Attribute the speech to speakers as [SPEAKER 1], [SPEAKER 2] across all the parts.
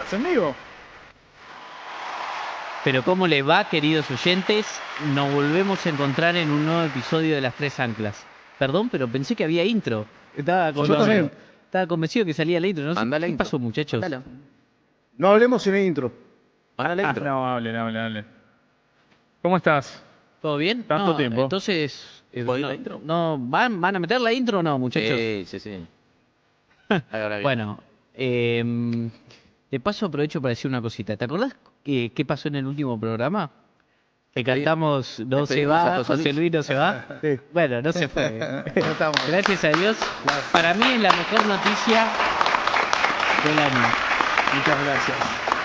[SPEAKER 1] ¿Estás en vivo?
[SPEAKER 2] Pero ¿cómo le va, queridos oyentes? Nos volvemos a encontrar en un nuevo episodio de Las Tres Anclas. Perdón, pero pensé que había intro. Estaba convencido que salía la intro. No sé
[SPEAKER 3] Anda la
[SPEAKER 2] qué
[SPEAKER 3] intro.
[SPEAKER 2] pasó, muchachos.
[SPEAKER 3] Mándalo.
[SPEAKER 1] No hablemos sin intro.
[SPEAKER 3] Anda la intro.
[SPEAKER 1] No, hable. ¿Cómo estás?
[SPEAKER 2] ¿Todo bien?
[SPEAKER 1] ¿Tanto tiempo?
[SPEAKER 2] Entonces,
[SPEAKER 3] ¿Puedo ir
[SPEAKER 2] no,
[SPEAKER 3] la intro?
[SPEAKER 2] ¿van a meter la intro o no, muchachos?
[SPEAKER 3] Sí. Ahora bien.
[SPEAKER 2] Bueno, de paso aprovecho para decir una cosita. ¿Te acordás qué pasó en el último programa? Que cantamos No se
[SPEAKER 3] despedimos a
[SPEAKER 2] va,
[SPEAKER 3] José
[SPEAKER 2] José Luis no se va.
[SPEAKER 1] Sí.
[SPEAKER 2] Bueno, no se fue.
[SPEAKER 1] No estamos.
[SPEAKER 2] Gracias a Dios. Para mí es la mejor noticia del año.
[SPEAKER 1] Muchas gracias.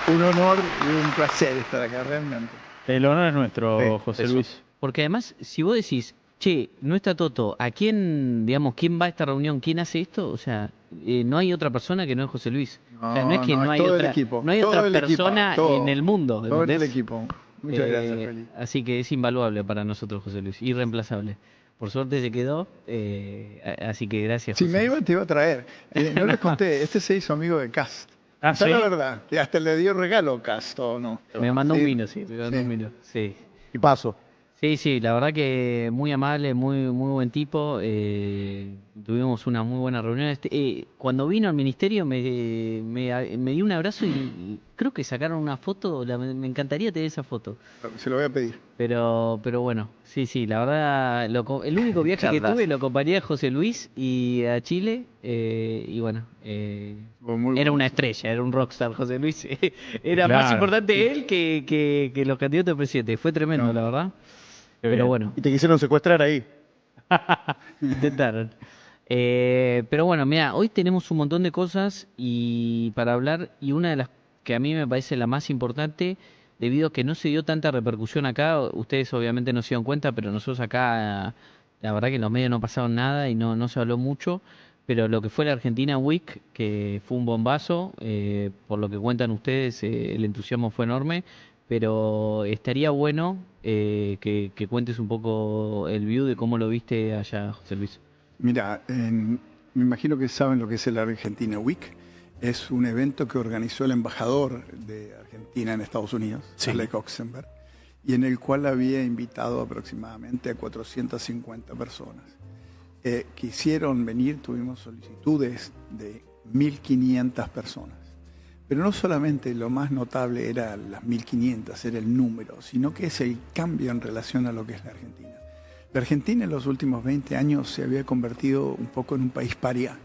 [SPEAKER 1] Un honor y un placer estar acá, realmente.
[SPEAKER 4] El honor es nuestro,
[SPEAKER 1] Sí,
[SPEAKER 4] José
[SPEAKER 3] eso.
[SPEAKER 4] Luis.
[SPEAKER 2] Porque además, si vos decís, che, no está Toto, ¿a quién, digamos, quién va a esta reunión? ¿Quién hace esto? O sea, no hay otra persona que no es José Luis. O sea, no es que no hay
[SPEAKER 1] todo el
[SPEAKER 2] otra,
[SPEAKER 1] equipo,
[SPEAKER 2] no hay
[SPEAKER 1] todo
[SPEAKER 2] otra
[SPEAKER 1] el equipo,
[SPEAKER 2] persona
[SPEAKER 1] todo.
[SPEAKER 2] en el mundo.
[SPEAKER 1] Todo el
[SPEAKER 2] ¿entendés?
[SPEAKER 1] equipo. Muchas gracias, Feli.
[SPEAKER 2] Así que es invaluable para nosotros, José Luis, irreemplazable. Por suerte se quedó, así que gracias,
[SPEAKER 1] Si
[SPEAKER 2] José
[SPEAKER 1] me
[SPEAKER 2] Luis.
[SPEAKER 1] iba, te iba a traer. No les conté, este se hizo amigo de Cast.
[SPEAKER 4] Ah,
[SPEAKER 1] Esa
[SPEAKER 4] ¿sí?
[SPEAKER 1] es la verdad. Y hasta le dio regalo Cast, ¿o no?
[SPEAKER 2] Me mandó
[SPEAKER 1] Sí.
[SPEAKER 2] un vino, sí, me mandó
[SPEAKER 1] Sí.
[SPEAKER 2] un vino, sí.
[SPEAKER 1] Y paso.
[SPEAKER 2] Sí, la verdad que muy amable, muy buen tipo. Tuvimos una muy buena reunión. Cuando vino al ministerio me dio un abrazo y creo que sacaron una foto. Me encantaría tener esa foto.
[SPEAKER 1] Se lo voy a pedir.
[SPEAKER 2] Pero bueno, sí, la verdad, el único viaje que
[SPEAKER 3] Charlas.
[SPEAKER 2] tuve lo acompañé a José Luis y a Chile. Y bueno,
[SPEAKER 1] Muy
[SPEAKER 2] era
[SPEAKER 1] bueno.
[SPEAKER 2] una estrella, era un rockstar José Luis. Era más
[SPEAKER 4] Claro.
[SPEAKER 2] importante él que los candidatos a presidente. Fue tremendo,
[SPEAKER 1] No.
[SPEAKER 2] la verdad.
[SPEAKER 4] Qué
[SPEAKER 2] Pero
[SPEAKER 4] bien.
[SPEAKER 2] bueno,
[SPEAKER 5] Y te quisieron secuestrar ahí.
[SPEAKER 2] intentaron. Pero bueno, mira, hoy tenemos un montón de cosas para hablar y una de las que a mí me parece la más importante, debido a que no se dio tanta repercusión acá, ustedes obviamente no se dieron cuenta, pero nosotros acá, la verdad que en los medios no pasaron nada y no se habló mucho, pero lo que fue la Argentina Week, que fue un bombazo, por lo que cuentan ustedes, el entusiasmo fue enorme. Pero estaría bueno que cuentes un poco el view de cómo lo viste allá, José Luis.
[SPEAKER 1] Mira, me imagino que saben lo que es el Argentina Week. Es un evento que organizó el embajador de Argentina en Estados Unidos, Alec Oxenberg, y en el cual había invitado aproximadamente a 450 personas. Quisieron venir, tuvimos solicitudes de 1.500 personas. Pero no solamente lo más notable era las 1.500, era el número, sino que es el cambio en relación a lo que es la Argentina. La Argentina en los últimos 20 años se había convertido un poco en un país paria,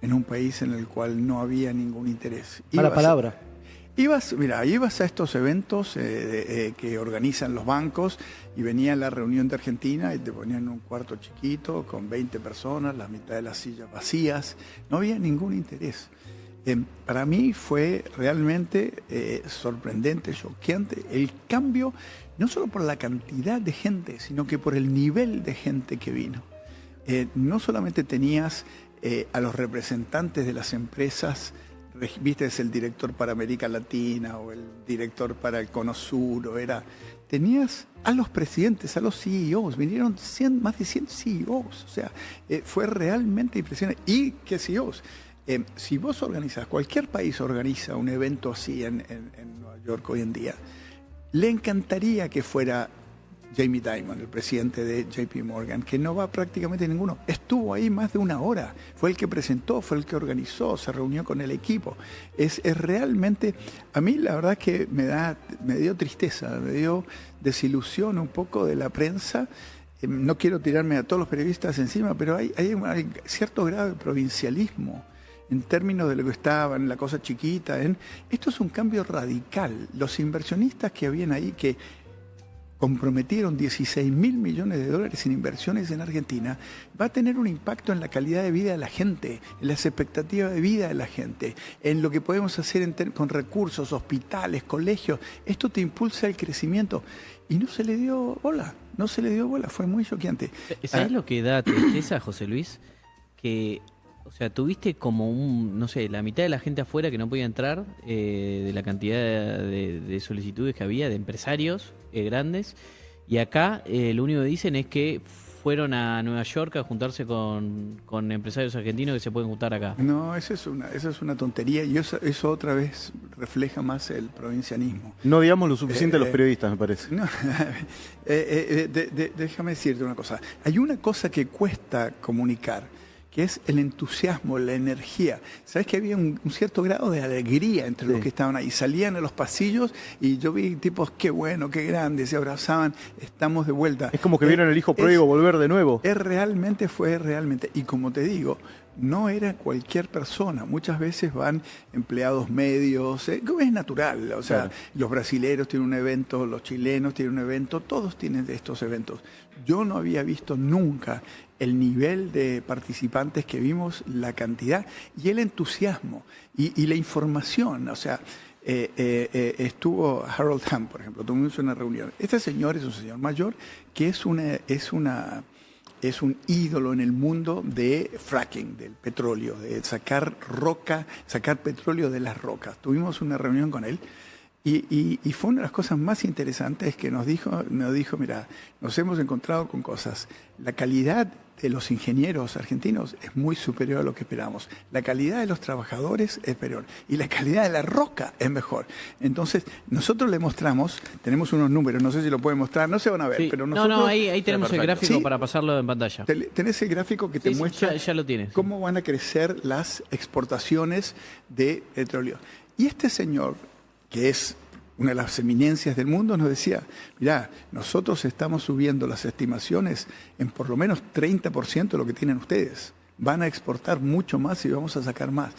[SPEAKER 1] en un país en el cual no había ningún interés.
[SPEAKER 5] Mala palabra.
[SPEAKER 1] Ibas a estos eventos que organizan los bancos y venía la reunión de Argentina y te ponían un cuarto chiquito con 20 personas, la mitad de las sillas vacías, no había ningún interés. Para mí fue realmente sorprendente, choqueante el cambio, no solo por la cantidad de gente, sino que por el nivel de gente que vino. No solamente tenías a los representantes de las empresas, viste, es el director para América Latina o el director para el Cono Sur, tenías a los presidentes, a los CEOs, vinieron más de 100 CEOs, o sea, fue realmente impresionante. ¿Y qué CEOs? Si vos organizas, cualquier país organiza un evento así en Nueva York hoy en día, le encantaría que fuera Jamie Dimon, el presidente de JP Morgan, que no va prácticamente ninguno. Estuvo ahí más de una hora, fue el que presentó, fue el que organizó, se reunió con el equipo. Es realmente, a mí la verdad que me dio tristeza, me dio desilusión un poco de la prensa. No quiero tirarme a todos los periodistas encima, pero hay cierto grado de provincialismo en términos de lo que estaba en la cosa chiquita. Esto es un cambio radical. Los inversionistas que habían ahí, que comprometieron 16.000 millones de dólares en inversiones en Argentina, va a tener un impacto en la calidad de vida de la gente, en las expectativas de vida de la gente, en lo que podemos hacer con recursos, hospitales, colegios. Esto te impulsa el crecimiento. Y no se le dio bola, fue muy choqueante.
[SPEAKER 2] ¿Sabes lo que da tristeza, José Luis? Que, o sea, tuviste como no sé, la mitad de la gente afuera que no podía entrar, de la cantidad de solicitudes que había, de empresarios grandes, y acá lo único que dicen es que fueron a Nueva York a juntarse con empresarios argentinos que se pueden juntar acá.
[SPEAKER 1] No, esa es una tontería y eso otra vez refleja más el provincianismo.
[SPEAKER 4] No digamos lo suficiente a los periodistas, me parece.
[SPEAKER 1] No, déjame decirte una cosa. Hay una cosa que cuesta comunicar, que es el entusiasmo, la energía. Sabes que había un cierto grado de alegría entre los que estaban ahí. Salían a los pasillos y yo vi tipos, qué bueno, qué grande, se abrazaban, estamos de vuelta.
[SPEAKER 4] Es como que vieron el hijo pródigo volver de nuevo.
[SPEAKER 1] Fue realmente. Y como te digo, no era cualquier persona. Muchas veces van empleados medios, es natural. O sea, claro, los brasileros tienen un evento, los chilenos tienen un evento, todos tienen estos eventos. Yo no había visto nunca el nivel de participantes que vimos, la cantidad y el entusiasmo y la información. O sea, estuvo Harold Hamm, por ejemplo, tuvimos una reunión. Este señor es un señor mayor que es un ídolo en el mundo de fracking, del petróleo, de sacar petróleo de las rocas. Tuvimos una reunión con él y fue una de las cosas más interesantes que nos dijo, mira, nos hemos encontrado con cosas. La calidad de los ingenieros argentinos es muy superior a lo que esperamos. La calidad de los trabajadores es superior y la calidad de la roca es mejor. Entonces, nosotros le mostramos, tenemos unos números, no sé si lo pueden mostrar, no se van a ver,
[SPEAKER 2] sí,
[SPEAKER 1] pero nosotros...
[SPEAKER 2] No, ahí tenemos el gráfico, ¿sí?, para pasarlo en pantalla.
[SPEAKER 1] Tenés el gráfico que te muestra
[SPEAKER 2] ya lo tienes,
[SPEAKER 1] cómo van a crecer las exportaciones de petróleo. Y este señor, que es una de las eminencias del mundo, nos decía, mirá, nosotros estamos subiendo las estimaciones en por lo menos 30% de lo que tienen ustedes. Van a exportar mucho más y vamos a sacar más.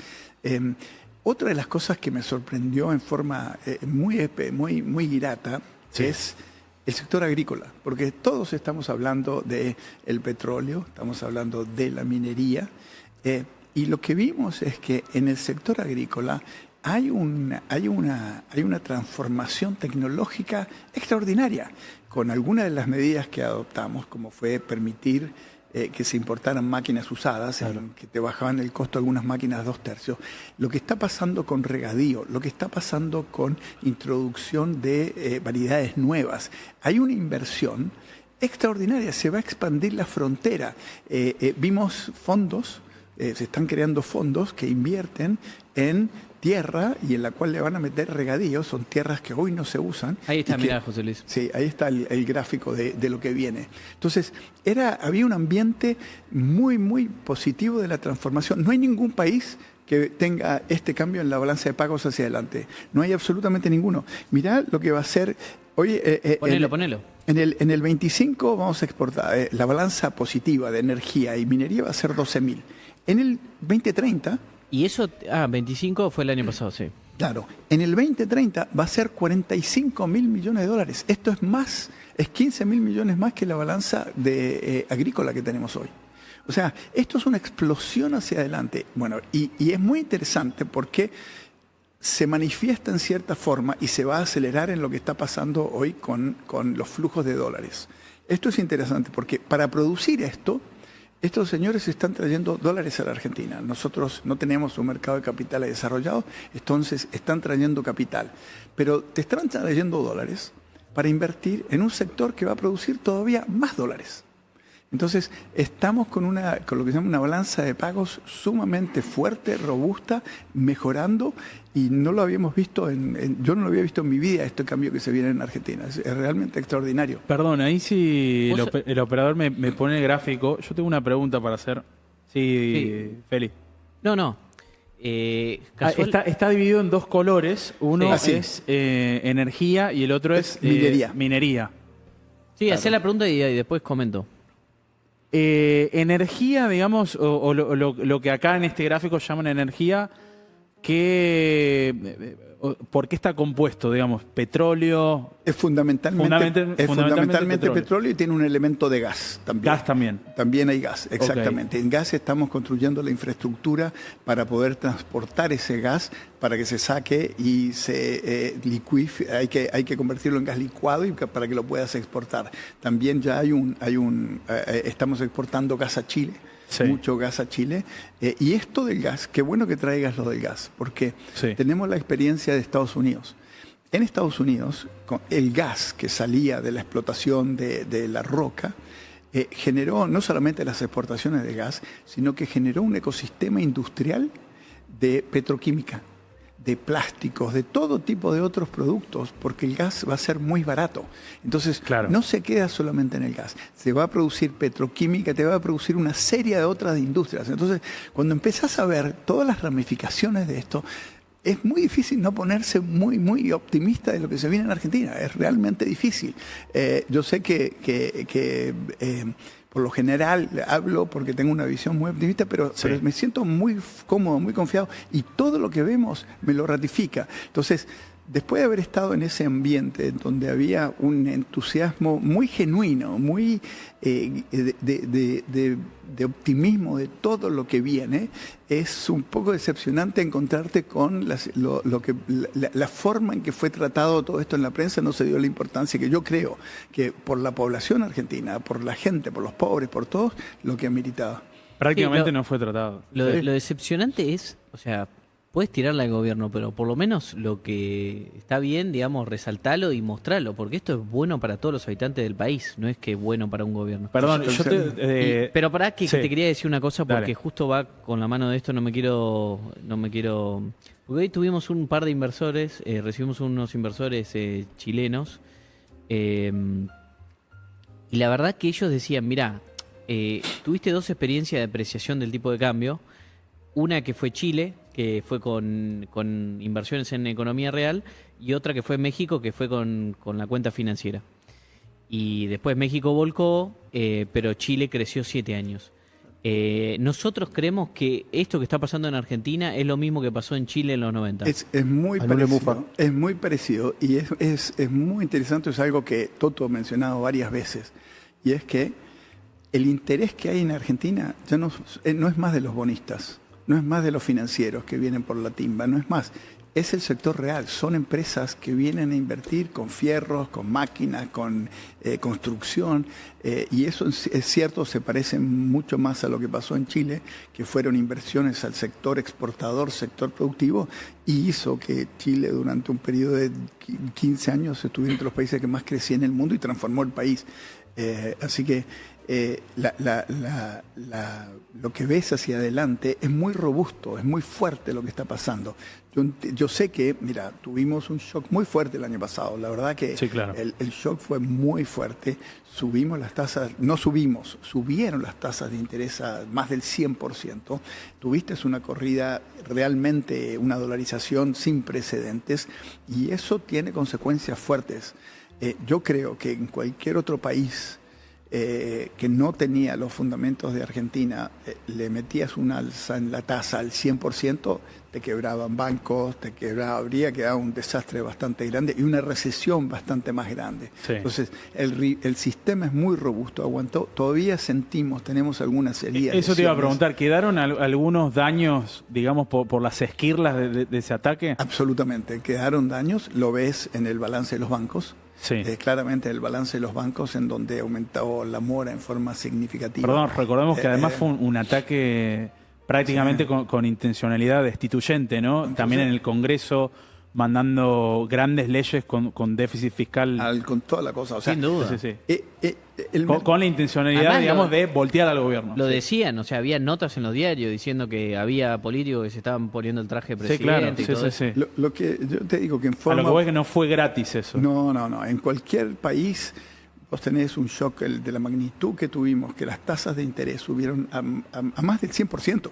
[SPEAKER 1] Otra de las cosas que me sorprendió en forma muy grata, sí, es el sector agrícola, porque todos estamos hablando del petróleo, estamos hablando de la minería, y lo que vimos es que en el sector agrícola hay una transformación tecnológica extraordinaria con algunas de las medidas que adoptamos, como fue permitir que se importaran máquinas usadas, claro, que te bajaban el costo de algunas máquinas 2/3. Lo que está pasando con regadío, lo que está pasando con introducción de variedades nuevas. Hay una inversión extraordinaria, se va a expandir la frontera. Vimos fondos, se están creando fondos que invierten en tierra y en la cual le van a meter regadíos, son tierras que hoy no se usan.
[SPEAKER 2] Ahí está, mirá, José Luis.
[SPEAKER 1] Sí, ahí está el gráfico de lo que viene. Entonces, había un ambiente muy positivo de la transformación. No hay ningún país que tenga este cambio en la balanza de pagos hacia adelante. No hay absolutamente ninguno. Mirá lo que va a ser... Oye,
[SPEAKER 2] ponelo.
[SPEAKER 1] En el 25 vamos a exportar, la balanza positiva de energía y minería va a ser 12.000. En el 2030...
[SPEAKER 2] Y eso, 25 fue el año pasado, sí.
[SPEAKER 1] Claro, en el 2030 va a ser 45.000 millones de dólares. Esto es 15.000 millones más que la balanza agrícola que tenemos hoy. O sea, esto es una explosión hacia adelante. Bueno, y es muy interesante porque se manifiesta en cierta forma y se va a acelerar en lo que está pasando hoy con los flujos de dólares. Esto es interesante porque para producir esto, estos señores están trayendo dólares a la Argentina. Nosotros no tenemos un mercado de capitales desarrollado, entonces están trayendo capital. Pero te están trayendo dólares para invertir en un sector que va a producir todavía más dólares. Entonces, estamos con lo que se llama una balanza de pagos sumamente fuerte, robusta, mejorando, y no lo habíamos visto, yo no lo había visto en mi vida, este cambio que se viene en Argentina. Es realmente extraordinario.
[SPEAKER 4] Perdón, ahí sí el operador me pone el gráfico. Yo tengo una pregunta para hacer. Sí. Feli.
[SPEAKER 2] No.
[SPEAKER 4] Está dividido en dos colores. Uno es energía y el otro es minería.
[SPEAKER 2] Sí, claro. Hacé la pregunta y después comento.
[SPEAKER 4] Energía, digamos, o lo que acá en este gráfico llaman energía, ¿por qué está compuesto, digamos? Petróleo.
[SPEAKER 1] Es fundamentalmente petróleo y tiene un elemento de gas también.
[SPEAKER 4] Gas también.
[SPEAKER 1] También hay gas, exactamente. Okay. En gas estamos construyendo la infraestructura para poder transportar ese gas para que se saque y se licuife. Hay que convertirlo en gas licuado y para que lo puedas exportar. También ya estamos exportando gas a Chile. Sí. Mucho gas a Chile. Y esto del gas, qué bueno que traigas lo del gas, porque tenemos la experiencia de Estados Unidos. En Estados Unidos, el gas que salía de la explotación de la roca generó no solamente las exportaciones de gas, sino que generó un ecosistema industrial de petroquímica, de plásticos, de todo tipo de otros productos, porque el gas va a ser muy barato. Entonces, no se queda solamente en el gas, se va a producir petroquímica, te va a producir una serie de otras industrias. Entonces, cuando empezás a ver todas las ramificaciones de esto, es muy difícil no ponerse muy optimista de lo que se viene en Argentina. Es realmente difícil. Yo sé que por lo general hablo porque tengo una visión muy optimista, pero me siento muy cómodo, muy confiado, y todo lo que vemos me lo ratifica. Entonces, después de haber estado en ese ambiente donde había un entusiasmo muy genuino, muy de optimismo de todo lo que viene, es un poco decepcionante encontrarte con la forma en que fue tratado todo esto en la prensa. No se dio la importancia que yo creo que por la población argentina, por la gente, por los pobres, por todos, lo que ameritaba.
[SPEAKER 4] Prácticamente no fue tratado.
[SPEAKER 2] Lo decepcionante es, o sea, puedes tirarla al gobierno, pero por lo menos lo que está bien, digamos, resaltarlo y mostrarlo, porque esto es bueno para todos los habitantes del país, no es que es bueno para un gobierno.
[SPEAKER 4] Perdón,
[SPEAKER 2] pero pará que te quería decir una cosa, porque justo va con la mano de esto, no me quiero, porque hoy tuvimos un par de inversores, recibimos unos inversores chilenos, y la verdad que ellos decían, mirá, tuviste dos experiencias de apreciación del tipo de cambio, una que fue Chile, que fue con inversiones en economía real, y otra que fue México, que fue con la cuenta financiera. Y después México volcó, pero Chile creció 7 años. Nosotros creemos que esto que está pasando en Argentina es lo mismo que pasó en Chile en los 90.
[SPEAKER 1] Es muy parecido, es muy parecido, y es muy interesante, es algo que Toto ha mencionado varias veces, y es que el interés que hay en Argentina ya no es más de los bonistas, no es más de los financieros que vienen por la timba, no es más. Es el sector real, son empresas que vienen a invertir con fierros, con máquinas, con construcción, y eso es cierto, se parece mucho más a lo que pasó en Chile, que fueron inversiones al sector exportador, sector productivo, y hizo que Chile durante un periodo de 15 años estuviera entre los países que más crecía en el mundo y transformó el país. Así que lo que ves hacia adelante es muy robusto, es muy fuerte lo que está pasando. Yo sé que, mira, tuvimos un shock muy fuerte el año pasado. La verdad que el shock fue muy fuerte. Subimos las tasas, subieron las tasas de interés a más del 100%. Tuviste una corrida, realmente una dolarización sin precedentes, y eso tiene consecuencias fuertes. Yo creo que en cualquier otro país que no tenía los fundamentos de Argentina, le metías un alza en la tasa al 100%, te quebraban bancos, habría quedado un desastre bastante grande y una recesión bastante más grande. Sí. Entonces, el sistema es muy robusto, aguantó. Todavía tenemos algunas heridas.
[SPEAKER 4] Eso te iba a preguntar, ¿quedaron algunos daños, digamos, por las esquirlas de ese ataque?
[SPEAKER 1] Absolutamente, quedaron daños, lo ves en el balance de los bancos.
[SPEAKER 4] Sí.
[SPEAKER 1] Claramente el balance de los bancos, en donde aumentó la mora en forma significativa.
[SPEAKER 4] Perdón, recordemos que además fue un ataque prácticamente con intencionalidad destituyente, ¿no? También en el Congreso, mandando grandes leyes con déficit fiscal.
[SPEAKER 1] Con toda la cosa. O sea,
[SPEAKER 2] sin duda.
[SPEAKER 4] Sí. Con la intencionalidad, además, digamos, de voltear al gobierno.
[SPEAKER 2] Lo decían, o sea, había notas en los diarios diciendo que había políticos que se estaban poniendo el traje de presidente y todo eso.
[SPEAKER 1] Lo que yo te digo que en forma...
[SPEAKER 4] A lo que voy es que no fue gratis eso.
[SPEAKER 1] No. En cualquier país vos tenés un shock de la magnitud que tuvimos, que las tasas de interés subieron a más del 100%.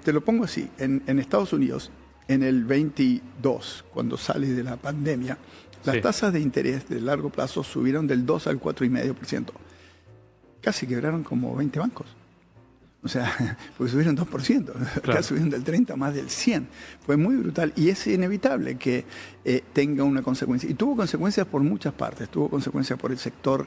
[SPEAKER 1] Te lo pongo así, en Estados Unidos, en el 22, cuando sales de la pandemia, las tasas de interés de largo plazo subieron del 2 al 4,5%. Casi quebraron como 20 bancos. O sea, porque subieron 2%, casi subieron del 30 a más del 100. Fue muy brutal y es inevitable que tenga una consecuencia. Y tuvo consecuencias por muchas partes. Tuvo consecuencias por el sector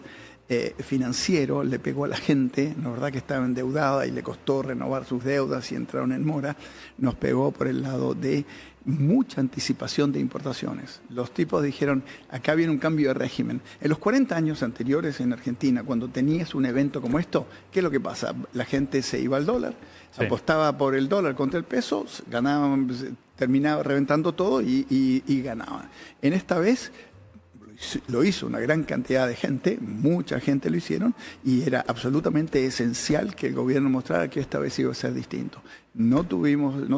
[SPEAKER 1] financiero, le pegó a la gente, la verdad que estaba endeudada y le costó renovar sus deudas y entraron en mora. Nos pegó por el lado de mucha anticipación de importaciones. Los tipos dijeron, acá viene un cambio de régimen. En los 40 años anteriores en Argentina, cuando tenías un evento como esto, ¿qué es lo que pasa? La gente se iba al dólar, apostaba por el dólar contra el peso, ganaban, terminaba reventando todo y ganaban. En esta vez, lo hizo una gran cantidad de gente, mucha gente lo hicieron, y era absolutamente esencial que el gobierno mostrara que esta vez iba a ser distinto. No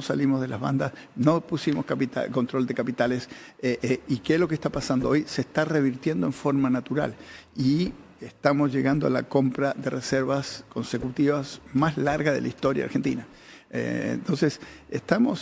[SPEAKER 1] salimos de las bandas, no pusimos control de capitales, y ¿qué es lo que está pasando hoy? Se está revirtiendo en forma natural, y estamos llegando a la compra de reservas consecutivas más larga de la historia argentina. Entonces,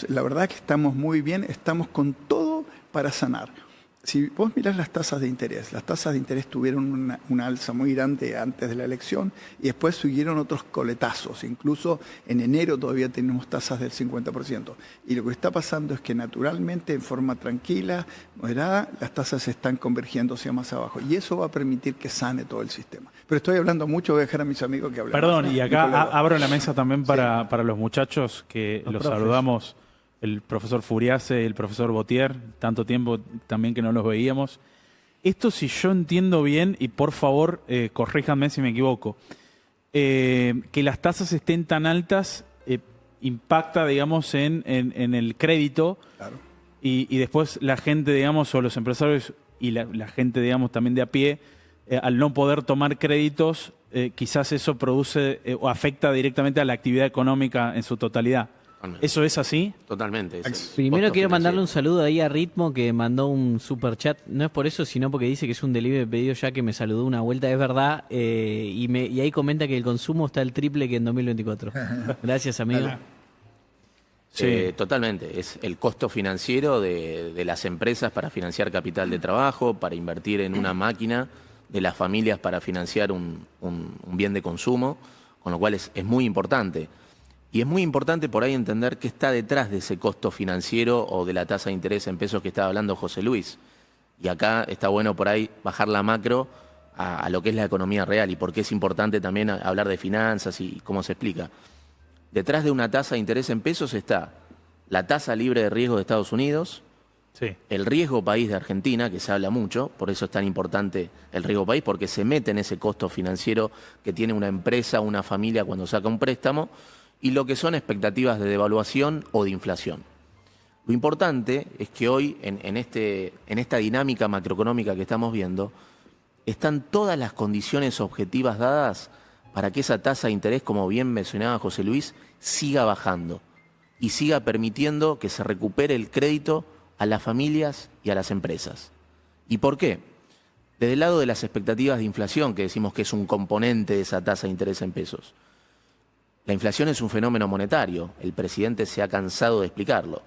[SPEAKER 1] la verdad que estamos muy bien, estamos con todo para sanar. Si vos mirás las tasas de interés tuvieron una alza muy grande antes de la elección y después siguieron otros coletazos. Incluso en enero todavía tenemos tasas del 50%. Y lo que está pasando es que naturalmente, en forma tranquila, moderada, las tasas se están convergiendo hacia más abajo. Y eso va a permitir que sane todo el sistema. Pero estoy hablando mucho, voy a dejar a mis amigos que hablen.
[SPEAKER 4] Perdón, y acá abro la mesa también para los muchachos que los saludamos. El profesor Furiase, el profesor Botier, tanto tiempo también que no los veíamos. Esto, si yo entiendo bien, y por favor, corríjanme si me equivoco, que las tasas estén tan altas impacta, digamos, en el crédito.
[SPEAKER 1] Claro.
[SPEAKER 4] Y después la gente, digamos, o los empresarios y la gente, digamos, también de a pie, al no poder tomar créditos, quizás eso produce o afecta directamente a la actividad económica en su totalidad. ¿Eso es así?
[SPEAKER 3] Totalmente.
[SPEAKER 2] Primero quiero mandarle un saludo ahí a Ritmo, que mandó un super chat. No es por eso, sino porque dice que es un delivery pedido ya, que me saludó una vuelta. Es verdad. Y ahí comenta que el consumo está el triple que en 2024. Gracias, amigo.
[SPEAKER 3] Sí. Totalmente. Es el costo financiero de las empresas para financiar capital de trabajo, para invertir en una máquina, de las familias para financiar un bien de consumo, con lo cual es muy importante. Y es muy importante por ahí entender qué está detrás de ese costo financiero o de la tasa de interés en pesos que estaba hablando José Luis. Y acá está bueno por ahí bajar la macro a lo que es la economía real y por qué es importante también hablar de finanzas y cómo se explica. Detrás de una tasa de interés en pesos está la tasa libre de riesgo de Estados Unidos,
[SPEAKER 4] sí,
[SPEAKER 3] el riesgo país de Argentina, que se habla mucho, por eso es tan importante el riesgo país, porque se mete en ese costo financiero que tiene una empresa, una familia cuando saca un préstamo, y lo que son expectativas de devaluación o de inflación. Lo importante es que hoy, en esta dinámica macroeconómica que estamos viendo, están todas las condiciones objetivas dadas para que esa tasa de interés, como bien mencionaba José Luis, siga bajando y siga permitiendo que se recupere el crédito a las familias y a las empresas. ¿Y por qué? Desde el lado de las expectativas de inflación, que decimos que es un componente de esa tasa de interés en pesos. La inflación es un fenómeno monetario, el presidente se ha cansado de explicarlo.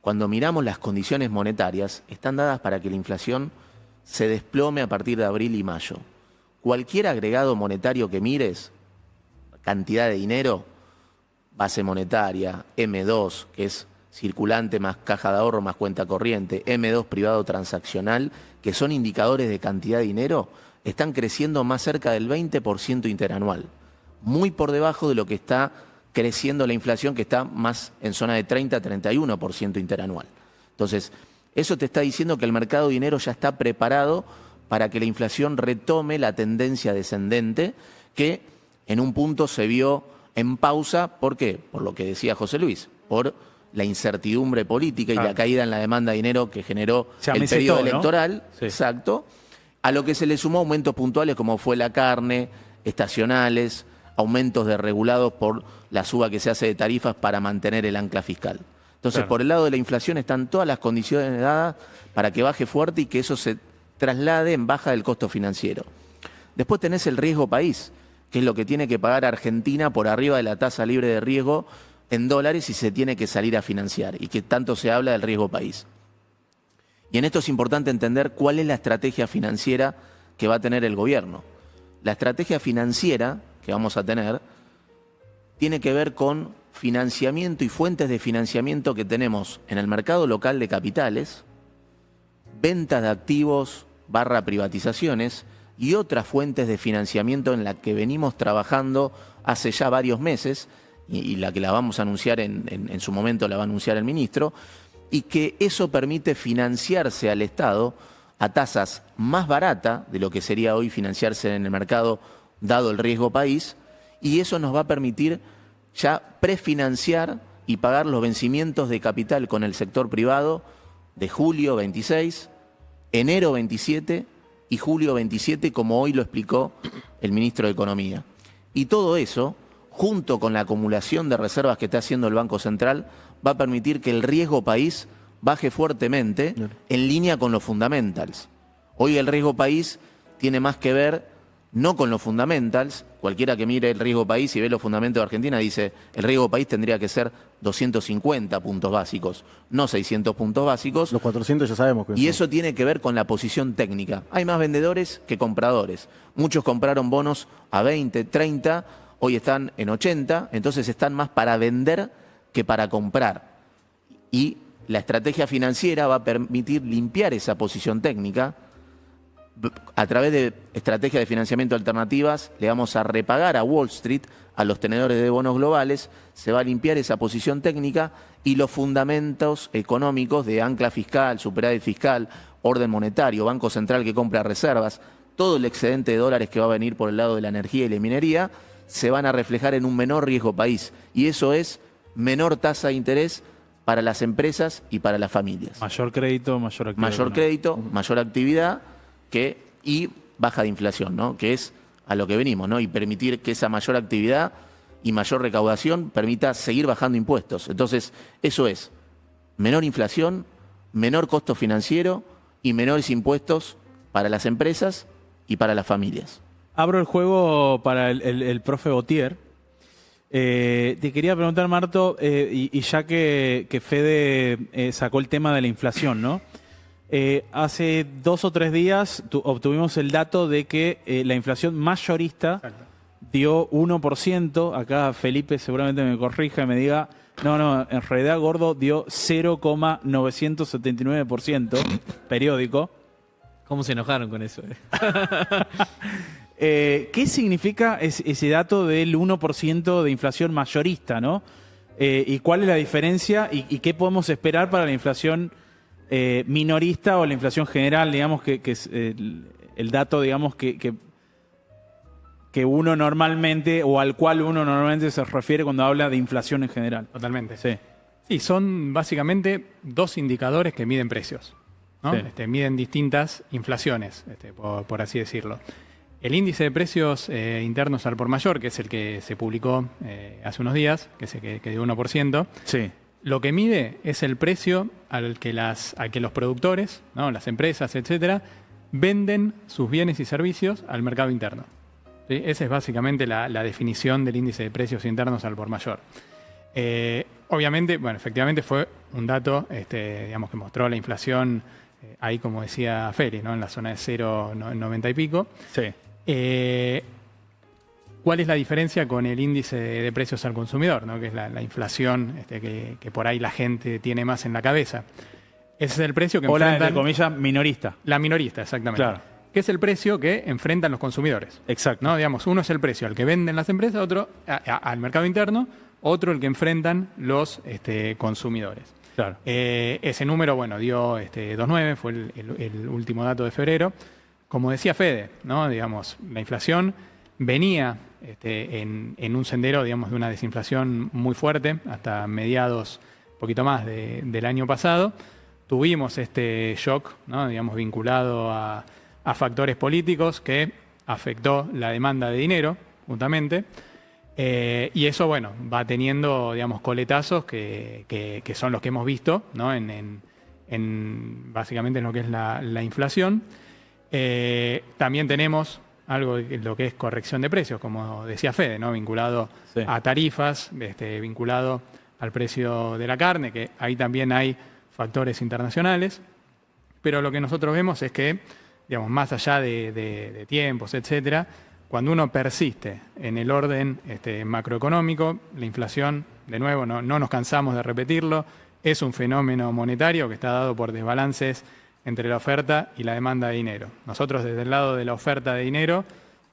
[SPEAKER 3] Cuando miramos las condiciones monetarias, están dadas para que la inflación se desplome a partir de abril y mayo. Cualquier agregado monetario que mires, cantidad de dinero, base monetaria, M2, que es circulante más caja de ahorro más cuenta corriente, M2 privado transaccional, que son indicadores de cantidad de dinero, están creciendo más cerca del 20% interanual. Muy por debajo de lo que está creciendo la inflación, que está más en zona de 30-31% interanual. Entonces, eso te está diciendo que el mercado de dinero ya está preparado para que la inflación retome la tendencia descendente que en un punto se vio en pausa. ¿Por qué? Por lo que decía José Luis, por la incertidumbre política y la caída en la demanda de dinero que generó el periodo electoral, ¿no? Sí. Exacto, a lo que se le sumó aumentos puntuales como fue la carne, estacionales, aumentos desregulados por la suba que se hace de tarifas para mantener el ancla fiscal. Entonces, claro, por el lado de la inflación están todas las condiciones dadas para que baje fuerte y que eso se traslade en baja del costo financiero. Después tenés el riesgo país, que es lo que tiene que pagar Argentina por arriba de la tasa libre de riesgo en dólares y se tiene que salir a financiar, y que tanto se habla del riesgo país. Y en esto es importante entender cuál es la estrategia financiera que va a tener el gobierno. La estrategia financiera que vamos a tener tiene que ver con financiamiento y fuentes de financiamiento que tenemos en el mercado local de capitales, ventas de activos / privatizaciones y otras fuentes de financiamiento en las que venimos trabajando hace ya varios meses y la que la vamos a anunciar en su momento la va a anunciar el ministro, y que eso permite financiarse al Estado a tasas más baratas de lo que sería hoy financiarse en el mercado dado el riesgo país, y eso nos va a permitir ya prefinanciar y pagar los vencimientos de capital con el sector privado de julio 26, enero 27 y julio 27, como hoy lo explicó el ministro de Economía. Y todo eso, junto con la acumulación de reservas que está haciendo el Banco Central, va a permitir que el riesgo país baje fuertemente en línea con los fundamentals. Hoy el riesgo país tiene más que ver no con los fundamentals. Cualquiera que mire el riesgo país y ve los fundamentos de Argentina dice el riesgo país tendría que ser 250 puntos básicos, no 600 puntos básicos.
[SPEAKER 5] Los 400 ya sabemos que
[SPEAKER 3] Y eso tiene que ver con la posición técnica. Hay más vendedores que compradores. Muchos compraron bonos a 20, 30, hoy están en 80, entonces están más para vender que para comprar. Y la estrategia financiera va a permitir limpiar esa posición técnica. A través de estrategias de financiamiento alternativas le vamos a repagar a Wall Street, a los tenedores de bonos globales, se va a limpiar esa posición técnica y los fundamentos económicos de ancla fiscal, superávit fiscal, orden monetario, Banco Central que compra reservas, todo el excedente de dólares que va a venir por el lado de la energía y la minería, se van a reflejar en un menor riesgo país. Y eso es menor tasa de interés para las empresas y para las familias.
[SPEAKER 4] Mayor crédito, mayor actividad.
[SPEAKER 3] Mayor crédito, mayor actividad y baja de inflación, ¿no? Que es a lo que venimos, ¿no? Y permitir que esa mayor actividad y mayor recaudación permita seguir bajando impuestos. Entonces, eso es menor inflación, menor costo financiero y menores impuestos para las empresas y para las familias.
[SPEAKER 4] Abro el juego para el profe Botier. Te quería preguntar, Marto, y ya que Fede sacó el tema de la inflación, ¿no? Hace 2 o 3 días obtuvimos el dato de que la inflación mayorista dio 1%. Acá Felipe seguramente me corrija y me diga, no, en realidad, gordo, dio 0,979% periódico.
[SPEAKER 2] ¿Cómo se enojaron con eso?
[SPEAKER 4] ¿Qué significa ese dato del 1% de inflación mayorista, ¿no? ¿Y cuál es la diferencia y qué podemos esperar para la inflación minorista o la inflación general, digamos, que es el dato, digamos, que uno normalmente o al cual uno normalmente se refiere cuando habla de inflación en general?
[SPEAKER 6] Totalmente.
[SPEAKER 4] Sí.
[SPEAKER 6] Sí, son básicamente 2 indicadores que miden precios, ¿no?
[SPEAKER 4] Sí.
[SPEAKER 6] Miden distintas inflaciones, por así decirlo. El índice de precios internos al por mayor, que es el que se publicó hace unos días, que dio 1%,
[SPEAKER 4] Sí.
[SPEAKER 6] lo que mide es el precio al que los productores, ¿no? Las empresas, etcétera, venden sus bienes y servicios al mercado interno. ¿Sí? Esa es básicamente la definición del índice de precios internos al por mayor. Obviamente, bueno, efectivamente fue un dato digamos, que mostró la inflación ahí, como decía Feli, ¿no? En la zona de 0,90 y pico.
[SPEAKER 4] Sí.
[SPEAKER 6] ¿Cuál es la diferencia con el índice de precios al consumidor, ¿no? Que es la inflación que por ahí la gente tiene más en la cabeza? Ese es el precio que enfrentan...
[SPEAKER 4] entre comillas, minorista.
[SPEAKER 6] La minorista, exactamente.
[SPEAKER 4] Claro.
[SPEAKER 6] Que es el precio que enfrentan los consumidores.
[SPEAKER 4] Exacto.
[SPEAKER 6] ¿No? Digamos, uno es el precio al que venden las empresas, otro al mercado interno, otro el que enfrentan los consumidores.
[SPEAKER 4] Claro.
[SPEAKER 6] Ese número, bueno, dio 2,9, fue el último dato de febrero. Como decía Fede, ¿no? Digamos, la inflación venía en un sendero, digamos, de una desinflación muy fuerte hasta mediados, un poquito más del año pasado. Tuvimos este shock, ¿no? Digamos, vinculado a factores políticos que afectó la demanda de dinero, justamente. Y eso, bueno, va teniendo, digamos, coletazos que son los que hemos visto, ¿no? Básicamente en lo que es la inflación. También tenemos algo de lo que es corrección de precios, como decía Fede, ¿no? Vinculado a tarifas, vinculado al precio de la carne, que ahí también hay factores internacionales. Pero lo que nosotros vemos es que, digamos, más allá de tiempos, etcétera, cuando uno persiste en el orden macroeconómico, la inflación, de nuevo, no nos cansamos de repetirlo, es un fenómeno monetario que está dado por desbalances entre la oferta y la demanda de dinero. Nosotros, desde el lado de la oferta de dinero,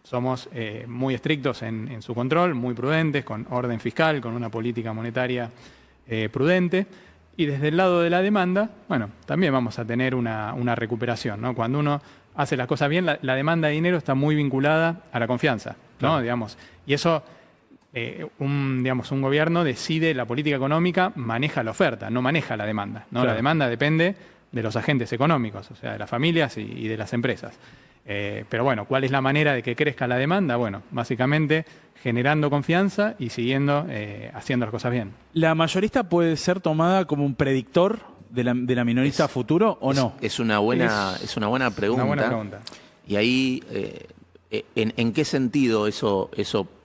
[SPEAKER 6] somos muy estrictos en su control, muy prudentes, con orden fiscal, con una política monetaria prudente. Y desde el lado de la demanda, bueno, también vamos a tener una recuperación, ¿no? Cuando uno hace las cosas bien, la demanda de dinero está muy vinculada a la confianza, ¿no?
[SPEAKER 4] Claro.
[SPEAKER 6] Digamos, y eso, un gobierno decide la política económica, maneja la oferta, no maneja la demanda, ¿no?
[SPEAKER 4] Claro.
[SPEAKER 6] La demanda depende de los agentes económicos, o sea, de las familias y de las empresas. Pero bueno, ¿cuál es la manera de que crezca la demanda? Bueno, básicamente generando confianza y siguiendo haciendo las cosas bien.
[SPEAKER 4] ¿La mayorista puede ser tomada como un predictor de la minorista a futuro o no?
[SPEAKER 3] Es una buena pregunta.
[SPEAKER 6] Una buena pregunta.
[SPEAKER 3] Y ahí, ¿en qué sentido eso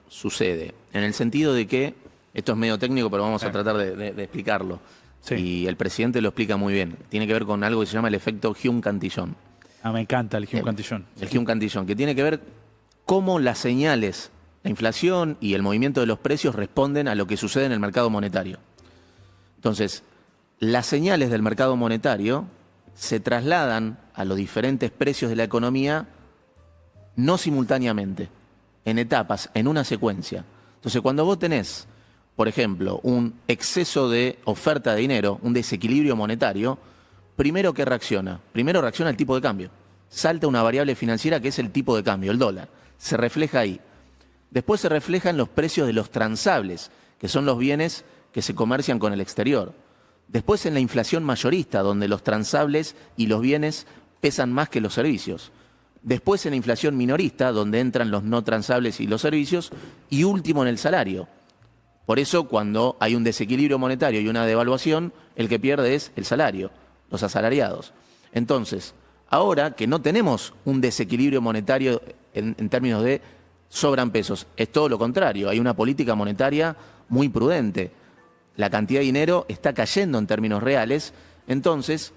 [SPEAKER 3] sucede? En el sentido de que, esto es medio técnico, pero vamos a tratar de explicarlo.
[SPEAKER 4] Sí.
[SPEAKER 3] Y el presidente lo explica muy bien. Tiene que ver con algo que se llama el efecto Hume-Cantillon.
[SPEAKER 4] Me encanta el Hume-Cantillon.
[SPEAKER 3] El Hume-Cantillon, que tiene que ver cómo las señales, la inflación y el movimiento de los precios responden a lo que sucede en el mercado monetario. Entonces, las señales del mercado monetario se trasladan a los diferentes precios de la economía no simultáneamente, en etapas, en una secuencia. Entonces, cuando vos tenés, por ejemplo, un exceso de oferta de dinero, un desequilibrio monetario, primero, ¿qué reacciona? Primero reacciona el tipo de cambio. Salta una variable financiera que es el tipo de cambio, el dólar. Se refleja ahí. Después se refleja en los precios de los transables, que son los bienes que se comercian con el exterior. Después en la inflación mayorista, donde los transables y los bienes pesan más que los servicios. Después en la inflación minorista, donde entran los no transables y los servicios. Y último en el salario. Por eso, cuando hay un desequilibrio monetario y una devaluación, el que pierde es el salario, los asalariados. Entonces, ahora que no tenemos un desequilibrio monetario en términos de sobran pesos, es todo lo contrario, hay una política monetaria muy prudente. La cantidad de dinero está cayendo en términos reales, entonces,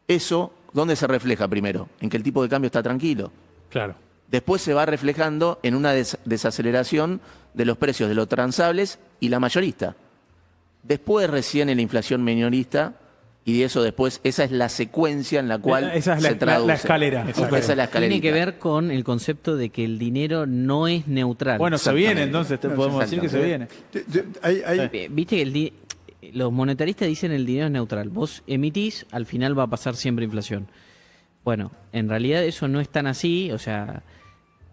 [SPEAKER 3] eso, ¿dónde se refleja primero? En que el tipo de cambio está tranquilo.
[SPEAKER 4] Claro.
[SPEAKER 3] Después se va reflejando en una desaceleración de los precios de los transables y la mayorista. Después recién en la inflación minorista, y de eso después, esa es la secuencia en la cual se traduce.
[SPEAKER 4] La escalera.
[SPEAKER 3] Esa es la escalerita.
[SPEAKER 2] Tiene que ver con el concepto de que el dinero no es neutral.
[SPEAKER 4] Bueno, se viene, entonces podemos decir que se viene.
[SPEAKER 2] Viste que los monetaristas dicen el dinero es neutral. Vos emitís, al final va a pasar siempre inflación. Bueno, en realidad eso no es tan así. O sea,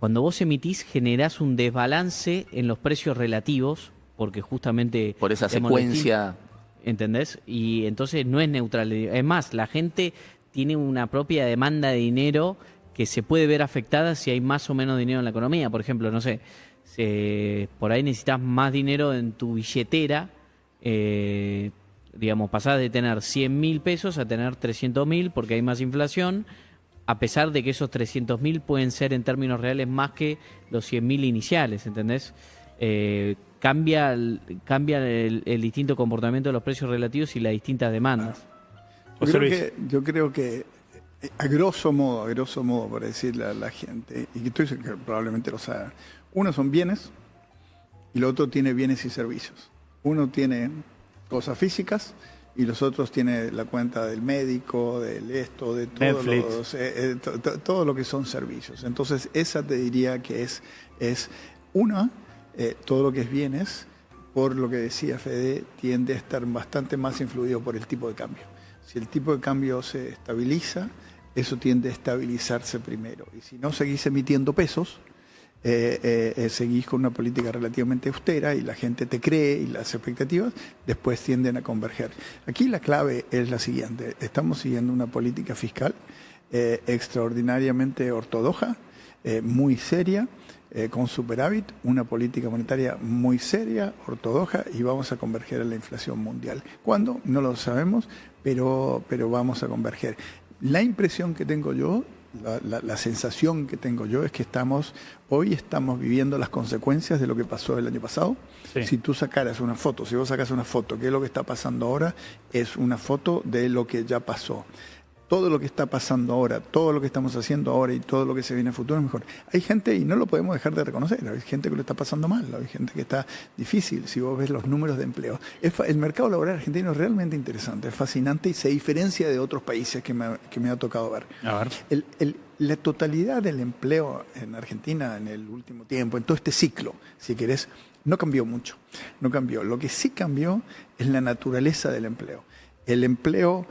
[SPEAKER 2] cuando vos emitís generás un desbalance en los precios relativos, porque justamente...
[SPEAKER 3] Por esa secuencia...
[SPEAKER 2] ¿Entendés? Y entonces no es neutral. Es más, la gente tiene una propia demanda de dinero que se puede ver afectada si hay más o menos dinero en la economía. Por ejemplo, no sé, por ahí necesitas más dinero en tu billetera, digamos, pasás de tener 100.000 pesos a tener 300.000 porque hay más inflación, a pesar de que esos 300.000 pueden ser en términos reales más que los 100.000 iniciales, ¿entendés? Cambia el distinto comportamiento de los precios relativos y las distintas demandas.
[SPEAKER 1] Yo creo que a grosso modo, para decirle a la gente, y que estoy seguro que probablemente lo saben, uno son bienes y el otro tiene bienes y servicios. Uno tiene cosas físicas y los otros tienen la cuenta del médico, del esto, de todo lo que son servicios. Entonces, esa te diría que es una... todo lo que es bienes, por lo que decía Fede, tiende a estar bastante más influido por el tipo de cambio. Si el tipo de cambio se estabiliza, eso tiende a estabilizarse primero. Y si no seguís emitiendo pesos, seguís con una política relativamente austera y la gente te cree y las expectativas después tienden a converger. Aquí la clave es la siguiente. Estamos siguiendo una política fiscal extraordinariamente ortodoxa, muy seria, con superávit, una política monetaria muy seria, ortodoxa, y vamos a converger en la inflación mundial. ¿Cuándo? No lo sabemos, pero vamos a converger. La impresión que tengo yo, la sensación que tengo yo es que hoy estamos viviendo las consecuencias de lo que pasó el año pasado. Sí. Si tú sacaras una foto, si vos sacas una foto, ¿qué es lo que está pasando ahora? Es una foto de lo que ya pasó. Todo lo que está pasando ahora, todo lo que estamos haciendo ahora y todo lo que se viene a futuro es mejor. Hay gente, y no lo podemos dejar de reconocer, hay gente que lo está pasando mal, hay gente que está difícil. Si vos ves los números de empleo, el mercado laboral argentino es realmente interesante, es fascinante y se diferencia de otros países que me ha tocado ver.
[SPEAKER 4] A ver.
[SPEAKER 1] La totalidad del empleo en Argentina en el último tiempo, en todo este ciclo, si querés, no cambió mucho. No cambió. Lo que sí cambió es la naturaleza del empleo. El empleo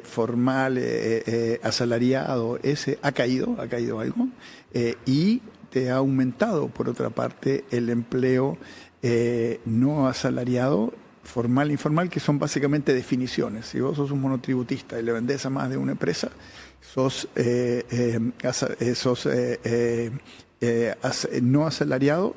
[SPEAKER 1] formal, asalariado, ese ha caído algo, y te ha aumentado, por otra parte, el empleo no asalariado formal e informal, que son básicamente definiciones. Si vos sos un monotributista y le vendés a más de una empresa, sos no asalariado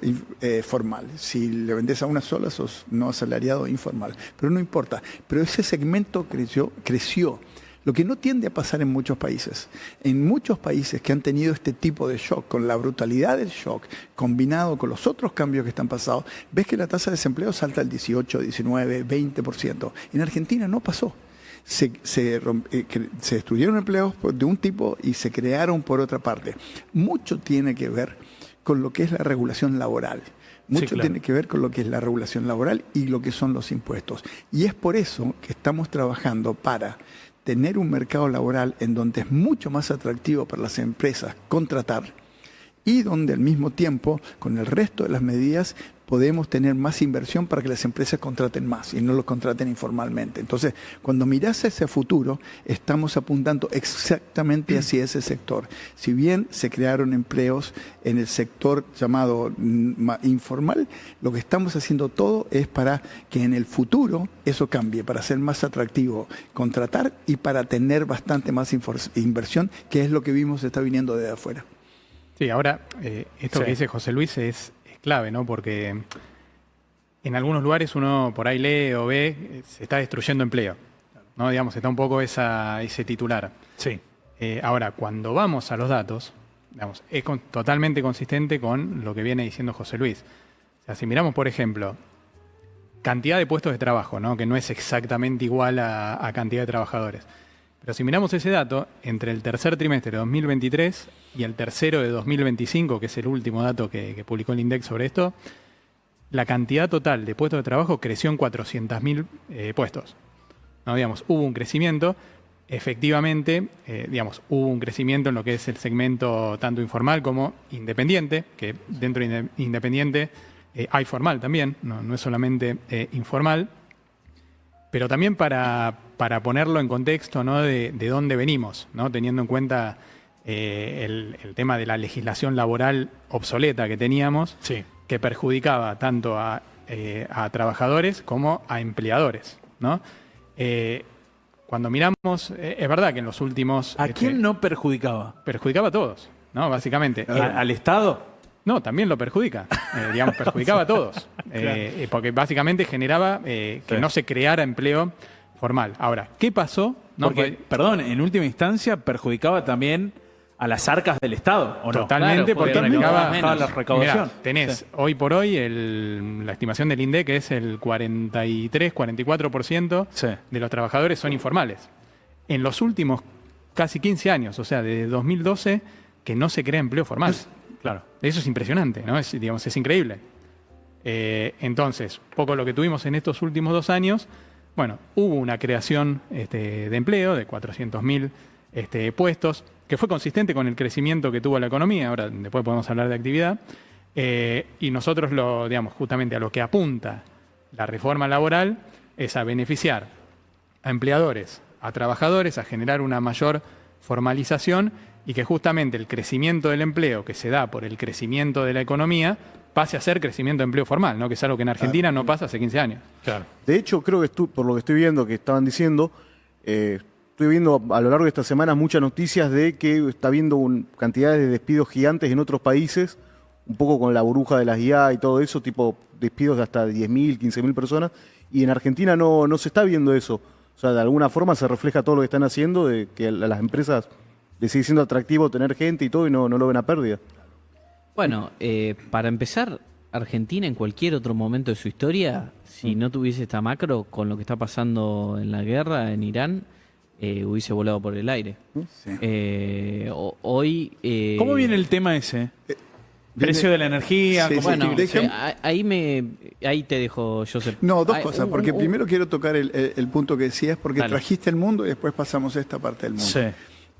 [SPEAKER 1] formal. Si le vendés a una sola, sos no asalariado informal. Pero no importa. Pero ese segmento creció. Lo que no tiende a pasar en muchos países. En muchos países que han tenido este tipo de shock, con la brutalidad del shock, combinado con los otros cambios que están pasados, ves que la tasa de desempleo salta al 18, 19, 20%. En Argentina no pasó. Se destruyeron empleos de un tipo y se crearon por otra parte. Mucho tiene que ver con lo que es la regulación laboral. Mucho tiene que ver con lo que es la regulación laboral y lo que son los impuestos. Y es por eso que estamos trabajando para tener un mercado laboral en donde es mucho más atractivo para las empresas contratar y donde al mismo tiempo, con el resto de las medidas, podemos tener más inversión para que las empresas contraten más y no los contraten informalmente. Entonces, cuando mirás ese futuro, estamos apuntando exactamente hacia ese sector. Si bien se crearon empleos en el sector llamado informal, lo que estamos haciendo todo es para que en el futuro eso cambie, para hacer más atractivo contratar y para tener bastante más inversión, que es lo que vimos está viniendo desde afuera.
[SPEAKER 6] Sí, ahora, esto que dice José Luis es clave, ¿no? Porque en algunos lugares uno por ahí lee o ve, se está destruyendo empleo, ¿no? Digamos, está un poco ese titular.
[SPEAKER 4] Sí.
[SPEAKER 6] Ahora, cuando vamos a los datos, digamos, es totalmente consistente con lo que viene diciendo José Luis. O sea, si miramos, por ejemplo, cantidad de puestos de trabajo, ¿no? Que no es exactamente igual a cantidad de trabajadores. Pero si miramos ese dato, entre el tercer trimestre de 2023 y el tercero de 2025, que es el último dato que publicó el INDEC sobre esto, la cantidad total de puestos de trabajo creció en 400.000 puestos. ¿No? Digamos, hubo un crecimiento, efectivamente, hubo un crecimiento en lo que es el segmento tanto informal como independiente, que dentro de independiente hay formal también, no es solamente informal. Pero también para ponerlo en contexto, ¿no? de dónde venimos, ¿no? Teniendo en cuenta el tema de la legislación laboral obsoleta que teníamos, que perjudicaba tanto a trabajadores como a empleadores, ¿no? Cuando miramos, es verdad que en los últimos...
[SPEAKER 4] ¿A quién no perjudicaba?
[SPEAKER 6] Perjudicaba a todos, ¿no? Básicamente.
[SPEAKER 4] ¿Al Estado?
[SPEAKER 6] No, también lo perjudica. Perjudicaba a todos. Porque básicamente generaba que no se creara empleo formal. Ahora, ¿qué pasó? No,
[SPEAKER 4] porque, perdón, en última instancia perjudicaba también a las arcas del Estado, ¿o no?
[SPEAKER 6] Totalmente, porque
[SPEAKER 4] bajaba la recaudación.
[SPEAKER 6] Mirá, tenés hoy por hoy la estimación del INDEC, que es el 43-44% de los trabajadores son informales. En los últimos casi 15 años, o sea, desde 2012, que no se crea empleo formal.
[SPEAKER 4] Claro.
[SPEAKER 6] Eso es impresionante, ¿no? Es increíble. Entonces, poco lo que tuvimos en estos últimos 2 años, bueno, hubo una creación de empleo de 400.000 puestos, que fue consistente con el crecimiento que tuvo la economía. Ahora, después podemos hablar de actividad. Y nosotros, justamente a lo que apunta la reforma laboral es a beneficiar a empleadores, a trabajadores, a generar una mayor formalización y que justamente el crecimiento del empleo que se da por el crecimiento de la economía pase a ser crecimiento de empleo formal, ¿no? Que es algo que en Argentina no pasa hace 15 años.
[SPEAKER 5] Claro. De hecho, creo que por lo que estoy viendo que estaban diciendo, estoy viendo a lo largo de esta semana muchas noticias de que está habiendo cantidades de despidos gigantes en otros países, un poco con la burbuja de las IA y todo eso, tipo despidos de hasta 10.000, 15.000 personas, y en Argentina no se está viendo eso. O sea, de alguna forma se refleja todo lo que están haciendo, de que a las empresas les sigue siendo atractivo tener gente y todo y no lo ven a pérdida.
[SPEAKER 2] Bueno, para empezar, Argentina en cualquier otro momento de su historia, si no tuviese esta macro, con lo que está pasando en la guerra en Irán, hubiese volado por el aire.
[SPEAKER 1] Sí.
[SPEAKER 2] Hoy...
[SPEAKER 4] ¿Cómo viene el tema ese? Precio de la energía.
[SPEAKER 1] Sí,
[SPEAKER 2] bueno, ahí te dejo, Josep.
[SPEAKER 1] No, dos cosas, porque primero quiero tocar el punto que decías, porque trajiste el mundo y después pasamos a esta parte del mundo. Sí.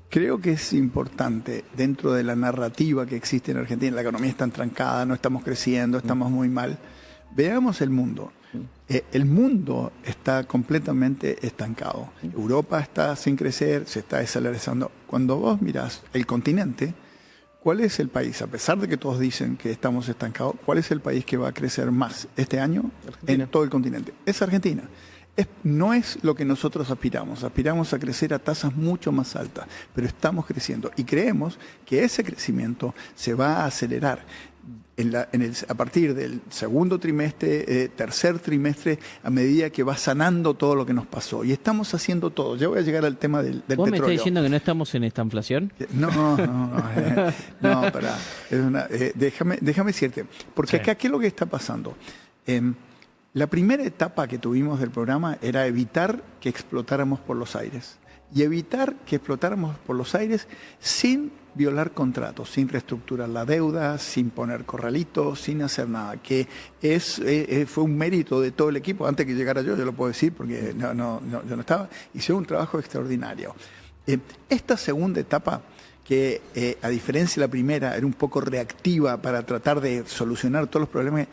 [SPEAKER 1] Creo que es importante, dentro de la narrativa que existe en Argentina, la economía está trancada, no estamos creciendo, estamos muy mal. Veamos el mundo. El mundo está completamente estancado. Europa está sin crecer, se está desalarizando. Cuando vos mirás el continente, ¿Cuál es el país, a pesar de que todos dicen que estamos estancados, cuál es el país que va a crecer más este año en todo el continente? Es Argentina. No es lo que nosotros aspiramos. Aspiramos a crecer a tasas mucho más altas, pero estamos creciendo y creemos que ese crecimiento se va a acelerar a partir del segundo trimestre, tercer trimestre, a medida que va sanando todo lo que nos pasó. Y estamos haciendo todo. Ya voy a llegar al tema del petróleo.
[SPEAKER 2] ¿Vos me estás diciendo que no estamos en esta inflación?
[SPEAKER 1] No, pará. Déjame decirte. Porque acá, ¿qué es lo que está pasando? La primera etapa que tuvimos del programa era evitar que explotáramos por los aires. Y evitar que explotáramos por los aires sin violar contratos, sin reestructurar la deuda, sin poner corralitos, sin hacer nada, que fue un mérito de todo el equipo. Antes que llegara yo lo puedo decir porque yo no estaba, hicieron un trabajo extraordinario. Esta segunda etapa, que a diferencia de la primera, era un poco reactiva para tratar de solucionar todos los problemas,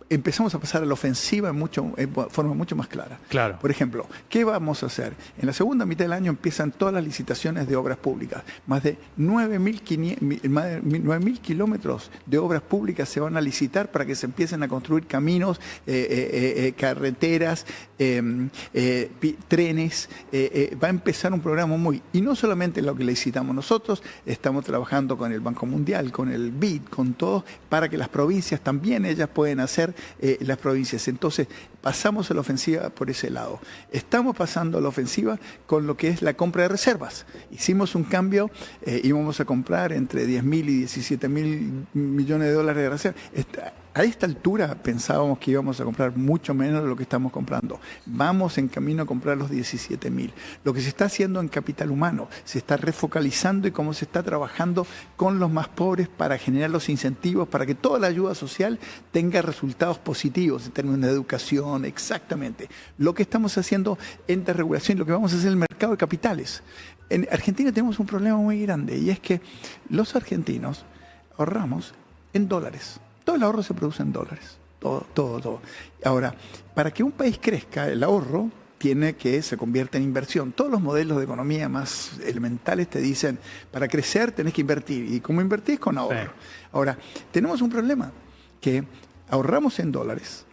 [SPEAKER 1] empezamos a pasar a la ofensiva en forma mucho más clara.
[SPEAKER 4] Claro.
[SPEAKER 1] Por ejemplo, ¿qué vamos a hacer? En la segunda mitad del año empiezan todas las licitaciones de obras públicas. Más de 9.000 kilómetros de obras públicas se van a licitar para que se empiecen a construir caminos, carreteras, trenes. Va a empezar un programa y no solamente lo que licitamos nosotros, estamos trabajando con el Banco Mundial, con el BID, con todo, para que las provincias también ellas pueden hacer las provincias. Entonces, pasamos a la ofensiva por ese lado. Estamos pasando a la ofensiva con lo que es la compra de reservas. Hicimos un cambio, íbamos a comprar entre 10.000 y 17.000 millones de dólares de reservas. A esta altura pensábamos que íbamos a comprar mucho menos de lo que estamos comprando. Vamos en camino a comprar los 17.000. Lo que se está haciendo en capital humano, se está refocalizando y cómo se está trabajando con los más pobres para generar los incentivos, para que toda la ayuda social tenga resultados positivos en términos de educación, exactamente. Lo que estamos haciendo en desregulación, lo que vamos a hacer en el mercado de capitales. En Argentina tenemos un problema muy grande y es que los argentinos ahorramos en dólares. Todo el ahorro se produce en dólares, todo. Ahora, para que un país crezca, el ahorro se convierte en inversión. Todos los modelos de economía más elementales te dicen, para crecer tenés que invertir. ¿Y cómo invertís? Con ahorro. Sí. Ahora, tenemos un problema, que ahorramos en dólares,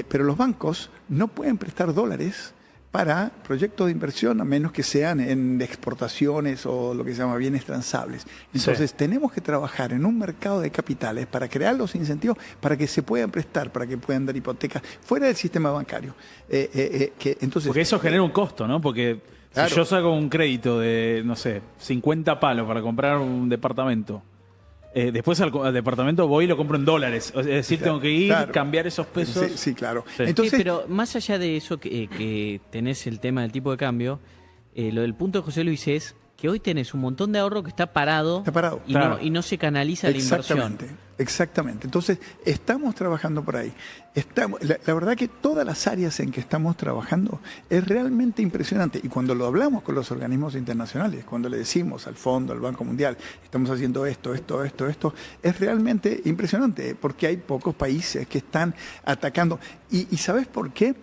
[SPEAKER 1] pero los bancos no pueden prestar dólares para proyectos de inversión a menos que sean en exportaciones o lo que se llama bienes transables. Entonces tenemos que trabajar en un mercado de capitales para crear los incentivos para que se puedan prestar, para que puedan dar hipotecas fuera del sistema bancario.
[SPEAKER 4] Porque eso genera un costo, ¿no? Porque claro, si yo saco un crédito de, 50 palos para comprar un departamento, después al departamento voy y lo compro en dólares. Es decir, tengo que ir, cambiar esos pesos.
[SPEAKER 1] Sí, claro.
[SPEAKER 2] Sí. Entonces, pero más allá de eso que tenés el tema del tipo de cambio, lo del punto de José Luis es que hoy tenés un montón de ahorro que está parado y no se canaliza la inversión.
[SPEAKER 1] Exactamente. Entonces, estamos trabajando por ahí. La verdad que todas las áreas en que estamos trabajando es realmente impresionante. Y cuando lo hablamos con los organismos internacionales, cuando le decimos al Fondo, al Banco Mundial, estamos haciendo esto, es realmente impresionante, porque hay pocos países que están atacando. ¿Y sabes por qué?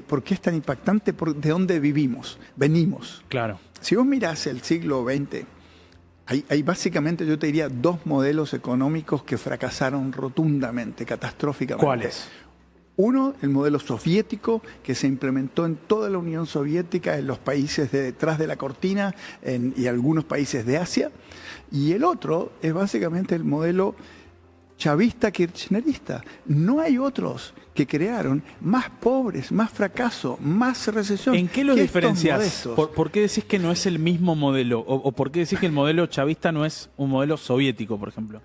[SPEAKER 1] ¿Por qué es tan impactante? ¿De dónde venimos?
[SPEAKER 4] Claro.
[SPEAKER 1] Si vos mirás el siglo XX, hay básicamente, yo te diría, dos modelos económicos que fracasaron rotundamente, catastróficamente.
[SPEAKER 4] ¿Cuáles?
[SPEAKER 1] Uno, el modelo soviético, que se implementó en toda la Unión Soviética, en los países de detrás de la cortina y algunos países de Asia. Y el otro es básicamente el modelo chavista kirchnerista. No hay otros que crearon más pobres, más fracaso, más recesión.
[SPEAKER 4] ¿En qué los diferencias? ¿Por qué decís que no es el mismo modelo? ¿O por qué decís que el modelo chavista no es un modelo soviético, por ejemplo?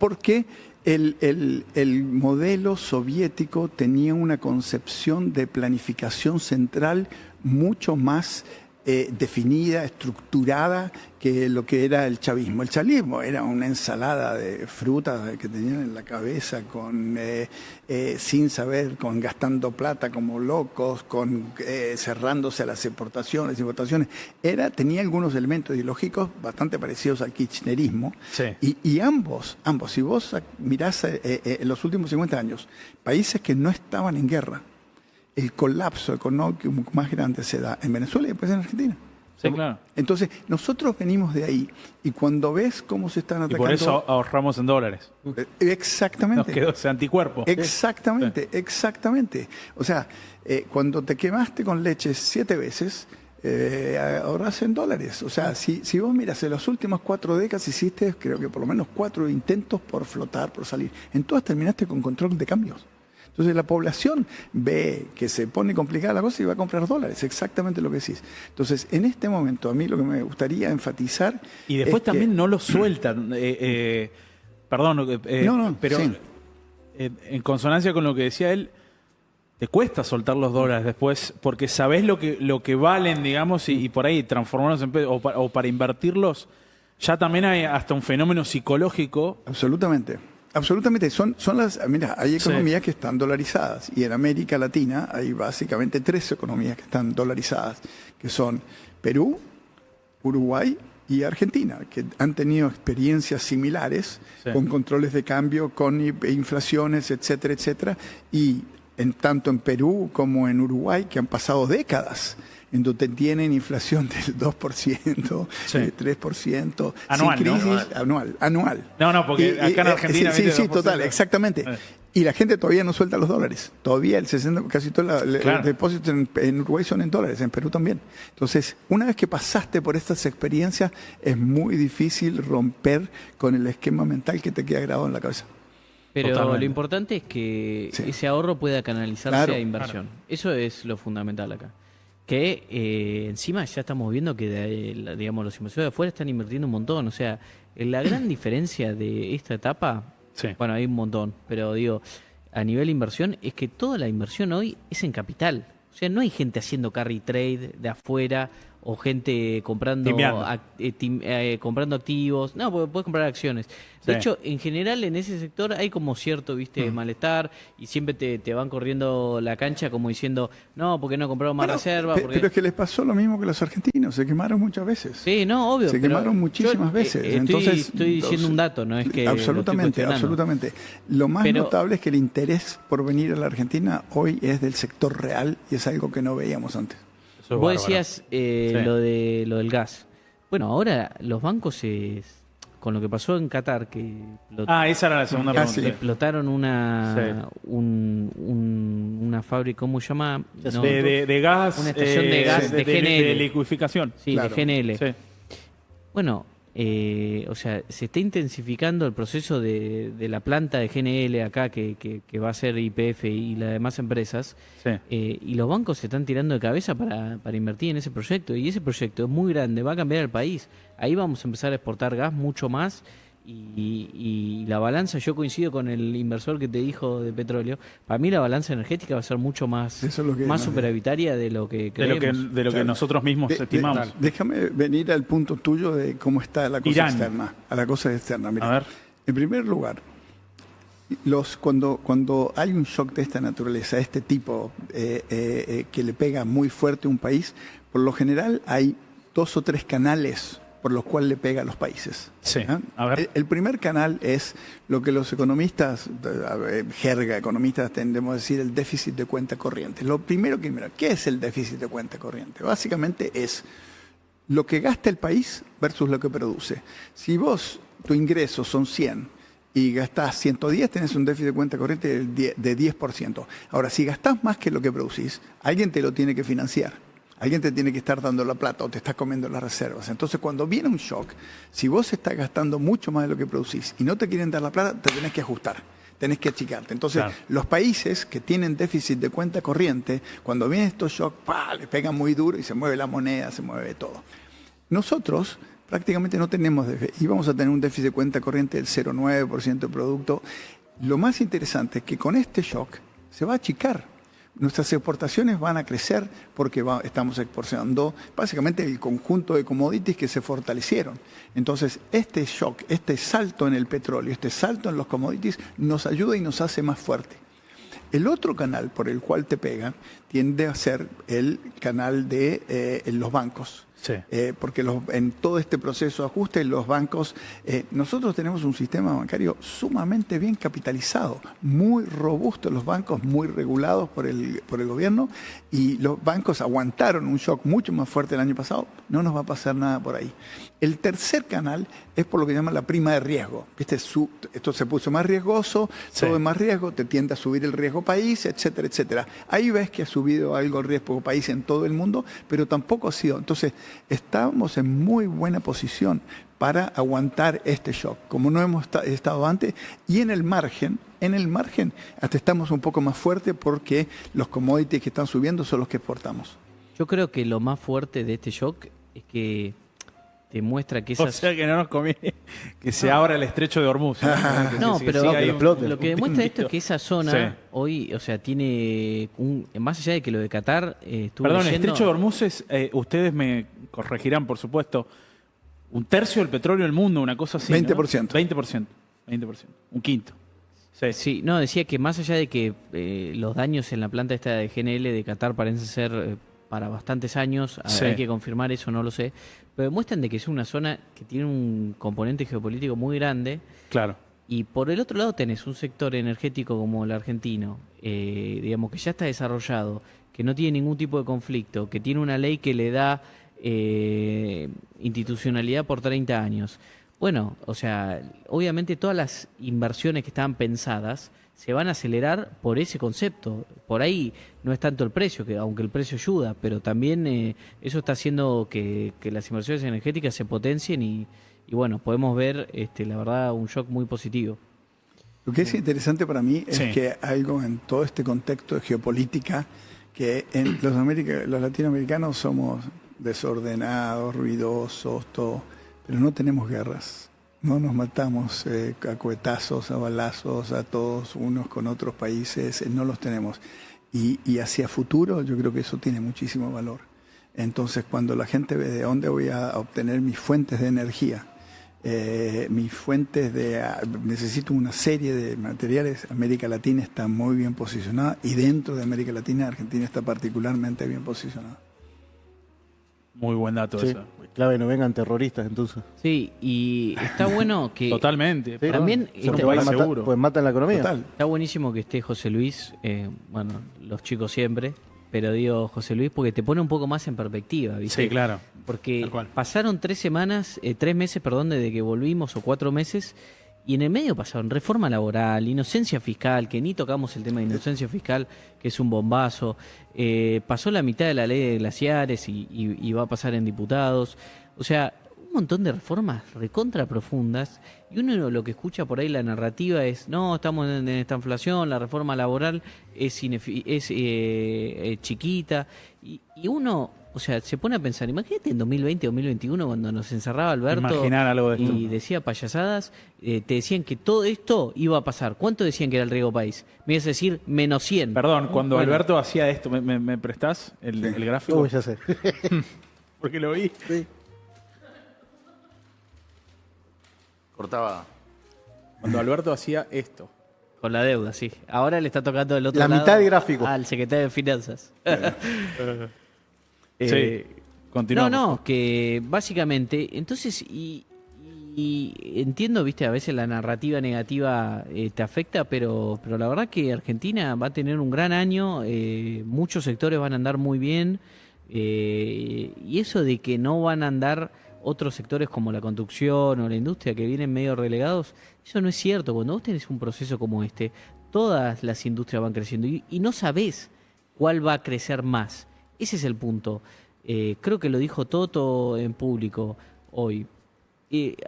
[SPEAKER 1] Porque el modelo soviético tenía una concepción de planificación central mucho más definida, estructurada que lo que era el chavismo. El chavismo era una ensalada de frutas que tenían en la cabeza, sin saber, gastando plata como locos, cerrándose a las importaciones. Tenía algunos elementos ideológicos bastante parecidos al kirchnerismo. Sí. Y ambos, si vos mirás en los últimos 50 años, países que no estaban en guerra, el colapso económico más grande se da en Venezuela y después en Argentina.
[SPEAKER 4] Sí, claro.
[SPEAKER 1] Entonces, nosotros venimos de ahí y cuando ves cómo se están atacando...
[SPEAKER 4] Y por eso ahorramos en dólares.
[SPEAKER 1] Exactamente.
[SPEAKER 4] Nos quedó ese anticuerpo.
[SPEAKER 1] Exactamente, exactamente. O sea, cuando te quemaste con leche 7 veces, ahorras en dólares. O sea, si vos miras, en las últimas 4 décadas hiciste, creo que por lo menos 4 intentos por flotar, por salir. En todas terminaste con control de cambios. Entonces la población ve que se pone complicada la cosa y va a comprar dólares, exactamente lo que decís. Entonces, en este momento, a mí lo que me gustaría enfatizar...
[SPEAKER 4] Y después
[SPEAKER 1] es
[SPEAKER 4] también no lo sueltan. Perdón, pero
[SPEAKER 1] sí.
[SPEAKER 4] En consonancia con lo que decía él, te cuesta soltar los dólares después porque sabés lo que valen, digamos, y por ahí transformarlos en pesos o para invertirlos. Ya también hay hasta un fenómeno psicológico.
[SPEAKER 1] Absolutamente. Absolutamente. Mira, hay economías que están dolarizadas y en América Latina hay básicamente 3 economías que están dolarizadas, que son Perú, Uruguay y Argentina, que han tenido experiencias similares con controles de cambio, con inflaciones, etcétera, etcétera, y tanto en Perú como en Uruguay, que han pasado décadas en donde tienen inflación del 2%, 3%,
[SPEAKER 4] anual,
[SPEAKER 1] sin crisis,
[SPEAKER 4] ¿no?
[SPEAKER 1] anual.
[SPEAKER 4] No, porque acá en Argentina...
[SPEAKER 1] Sí, total, exactamente. Y la gente todavía no suelta los dólares. Todavía el 60%, casi todos los depósitos en Uruguay son en dólares, en Perú también. Entonces, una vez que pasaste por estas experiencias, es muy difícil romper con el esquema mental que te queda grabado en la cabeza.
[SPEAKER 2] Pero
[SPEAKER 4] Totalmente.
[SPEAKER 2] lo importante es que ese ahorro pueda canalizarse a inversión. Eso es lo fundamental acá. Que encima ya estamos viendo que digamos, los inversores de afuera están invirtiendo un montón. O sea, la gran diferencia de esta etapa, bueno, hay un montón, pero digo, a nivel de inversión, es que toda la inversión hoy es en capital. O sea, no hay gente haciendo carry trade de afuera o gente comprando comprando activos. No, porque puedes comprar acciones. De hecho, en general en ese sector hay como cierto, malestar y siempre te van corriendo la cancha como diciendo, no, porque no compraron más reserva.
[SPEAKER 1] Pero es que les pasó lo mismo que los argentinos, se quemaron muchas veces.
[SPEAKER 2] Sí, no, obvio.
[SPEAKER 1] Se quemaron muchísimas veces.
[SPEAKER 2] Estoy diciendo un dato, no es que...
[SPEAKER 1] Absolutamente. Lo más notable es que el interés por venir a la Argentina hoy es del sector real y es algo que no veíamos antes.
[SPEAKER 2] Vos decías lo del gas. Bueno, ahora los bancos, con lo que pasó en Qatar, que
[SPEAKER 4] esa era la segunda pregunta.
[SPEAKER 2] Explotaron una fábrica, ¿cómo se llama?
[SPEAKER 4] De gas.
[SPEAKER 2] Una estación de gas de GNL.
[SPEAKER 4] De liquificación.
[SPEAKER 2] Sí,
[SPEAKER 1] claro.
[SPEAKER 2] de GNL.
[SPEAKER 4] Sí.
[SPEAKER 2] Bueno, o sea, se está intensificando el proceso de la planta de GNL acá, que va a ser YPF y las demás empresas, y los bancos se están tirando de cabeza para invertir en ese proyecto, y ese proyecto es muy grande, va a cambiar el país. Ahí vamos a empezar a exportar gas mucho más, y la balanza, yo coincido con el inversor que te dijo de petróleo, para mí la balanza energética va a ser mucho más superavitaria de lo que creemos.
[SPEAKER 4] De lo que nosotros mismos estimamos.
[SPEAKER 1] Déjame venir al punto tuyo de cómo está la cosa externa. A la cosa externa. Mira,
[SPEAKER 4] a ver.
[SPEAKER 1] En primer lugar, cuando hay un shock de esta naturaleza, este tipo que le pega muy fuerte a un país, por lo general hay 2 o 3 canales por los cuales le pega a los países.
[SPEAKER 4] Sí. A ver.
[SPEAKER 1] El primer canal es lo que los economistas, economistas tendemos a decir, el déficit de cuenta corriente. Lo primero que mira, ¿qué es el déficit de cuenta corriente? Básicamente es lo que gasta el país versus lo que produce. Si tu ingresos son 100 y gastás 110, tenés un déficit de cuenta corriente de 10%. Ahora, si gastás más que lo que producís, alguien te lo tiene que financiar. Alguien te tiene que estar dando la plata o te está comiendo las reservas. Entonces, cuando viene un shock, si vos estás gastando mucho más de lo que producís y no te quieren dar la plata, te tenés que ajustar, tenés que achicarte. Entonces, los países que tienen déficit de cuenta corriente, cuando vienen estos shocks, les pegan muy duro y se mueve la moneda, se mueve todo. Nosotros prácticamente no tenemos déficit y vamos a tener un déficit de cuenta corriente del 0,9% de producto. Lo más interesante es que con este shock se va a achicar. Nuestras exportaciones van a crecer porque estamos exportando básicamente el conjunto de commodities que se fortalecieron. Entonces, este shock, este salto en el petróleo, este salto en los commodities nos ayuda y nos hace más fuerte. El otro canal por el cual te pegan tiende a ser el canal de los bancos.
[SPEAKER 4] Sí.
[SPEAKER 1] Porque en todo este proceso de ajuste, los bancos, nosotros tenemos un sistema bancario sumamente bien capitalizado, muy robusto, los bancos muy regulados por el gobierno, y los bancos aguantaron un shock mucho más fuerte el año pasado, no nos va a pasar nada por ahí. El tercer canal es por lo que llaman la prima de riesgo. ¿Viste? Esto se puso más riesgoso,
[SPEAKER 4] Sí.
[SPEAKER 1] todo es más riesgo, te tiende a subir el riesgo país, etcétera, etcétera. Ahí ves que ha subido algo el riesgo país en todo el mundo, pero tampoco ha sido. Entonces, estamos en muy buena posición para aguantar este shock, como no hemos estado antes, y en el margen, hasta estamos un poco más fuertes porque los commodities que están subiendo son los que exportamos.
[SPEAKER 2] Yo creo que lo más fuerte de este shock es que te muestra que
[SPEAKER 4] O
[SPEAKER 2] esas...
[SPEAKER 4] sea que no nos conviene que se abra el estrecho de Hormuz.
[SPEAKER 2] No, pero
[SPEAKER 4] siga ahí
[SPEAKER 2] lo que demuestra esto es que esa zona
[SPEAKER 4] Sí.
[SPEAKER 2] hoy, o sea, tiene más allá de que lo de Qatar estuvo
[SPEAKER 4] Perdón, el
[SPEAKER 2] leyendo-
[SPEAKER 4] estrecho de Hormuz es, ustedes me corregirán, por supuesto, un tercio del petróleo del mundo, una cosa así,
[SPEAKER 1] 20%.
[SPEAKER 4] ¿no? 20%. Un quinto. Sí.
[SPEAKER 2] Sí, no, decía que más allá de que los daños en la planta esta de GNL de Qatar parecen ser para bastantes años,
[SPEAKER 4] Sí.
[SPEAKER 2] hay que confirmar eso, no lo sé, pero demuestran de que es una zona que tiene un componente geopolítico muy grande.
[SPEAKER 4] Claro.
[SPEAKER 2] Y por el otro lado tenés un sector energético como el argentino, digamos que ya está desarrollado, que no tiene ningún tipo de conflicto, que tiene una ley que le da institucionalidad por 30 años. Bueno, o sea, obviamente todas las inversiones que estaban pensadas se van a acelerar por ese concepto. Por ahí no es tanto el precio, que aunque el precio ayuda, pero también eso está haciendo que las inversiones energéticas se potencien y bueno, podemos ver, la verdad, un shock muy positivo.
[SPEAKER 1] Lo que es interesante para mí es
[SPEAKER 4] Sí.
[SPEAKER 1] que algo en todo este contexto de geopolítica, que los latinoamericanos somos desordenados, ruidosos, todo, pero no tenemos guerras. No nos matamos a cohetazos, a balazos, a todos unos con otros países, no los tenemos. Y hacia futuro yo creo que eso tiene muchísimo valor. Entonces, cuando la gente ve de dónde voy a obtener mis fuentes de energía, necesito una serie de materiales, América Latina está muy bien posicionada, y dentro de América Latina, Argentina está particularmente bien posicionada.
[SPEAKER 4] Muy buen dato
[SPEAKER 5] Sí,
[SPEAKER 4] eso.
[SPEAKER 5] clave, no vengan terroristas entonces.
[SPEAKER 2] Sí, y está bueno que...
[SPEAKER 4] Totalmente.
[SPEAKER 5] Sí,
[SPEAKER 2] También
[SPEAKER 5] porque
[SPEAKER 2] este-
[SPEAKER 5] van a
[SPEAKER 4] Seguro.
[SPEAKER 5] matar, pues matan la economía.
[SPEAKER 1] Total.
[SPEAKER 2] Está buenísimo que esté José Luis, bueno, los chicos siempre, pero digo José Luis porque te pone un poco más en perspectiva, ¿viste?
[SPEAKER 4] Sí, claro.
[SPEAKER 2] Porque
[SPEAKER 4] Tal cual.
[SPEAKER 2] pasaron 3 meses, desde que volvimos, o 4 meses, y en el medio pasaron reforma laboral, inocencia fiscal, que ni tocamos el tema de inocencia fiscal, que es un bombazo, pasó la mitad de la ley de glaciares y va a pasar en diputados, o sea, un montón de reformas recontra profundas, y uno lo que escucha por ahí la narrativa es, no, estamos en esta inflación, la reforma laboral es chiquita, y uno... O sea, se pone a pensar, imagínate en 2020, 2021, cuando nos encerraba Alberto
[SPEAKER 4] Imaginar algo de esto.
[SPEAKER 2] y decía payasadas, te decían que todo esto iba a pasar. ¿Cuánto decían que era el riesgo país? Me ibas a decir menos 100.
[SPEAKER 4] Perdón, cuando
[SPEAKER 2] Bueno,
[SPEAKER 4] Alberto hacía esto, ¿me prestás el gráfico?
[SPEAKER 5] Uy, ya sé.
[SPEAKER 4] Porque lo vi.
[SPEAKER 3] Cortaba.
[SPEAKER 4] Cuando Alberto hacía esto.
[SPEAKER 2] Con la deuda, sí. Ahora le está tocando el otro
[SPEAKER 5] La
[SPEAKER 2] lado
[SPEAKER 5] mitad del gráfico.
[SPEAKER 2] al secretario de Finanzas.
[SPEAKER 4] Sí, continuamos.
[SPEAKER 2] No, que básicamente, entonces, y entiendo, viste, a veces la narrativa negativa te afecta, pero la verdad que Argentina va a tener un gran año, muchos sectores van a andar muy bien, y eso de que no van a andar otros sectores como la construcción o la industria que vienen medio relegados, eso no es cierto. Cuando vos tenés un proceso como este, todas las industrias van creciendo y no sabés cuál va a crecer más. Ese es el punto. Creo que lo dijo Toto en público hoy.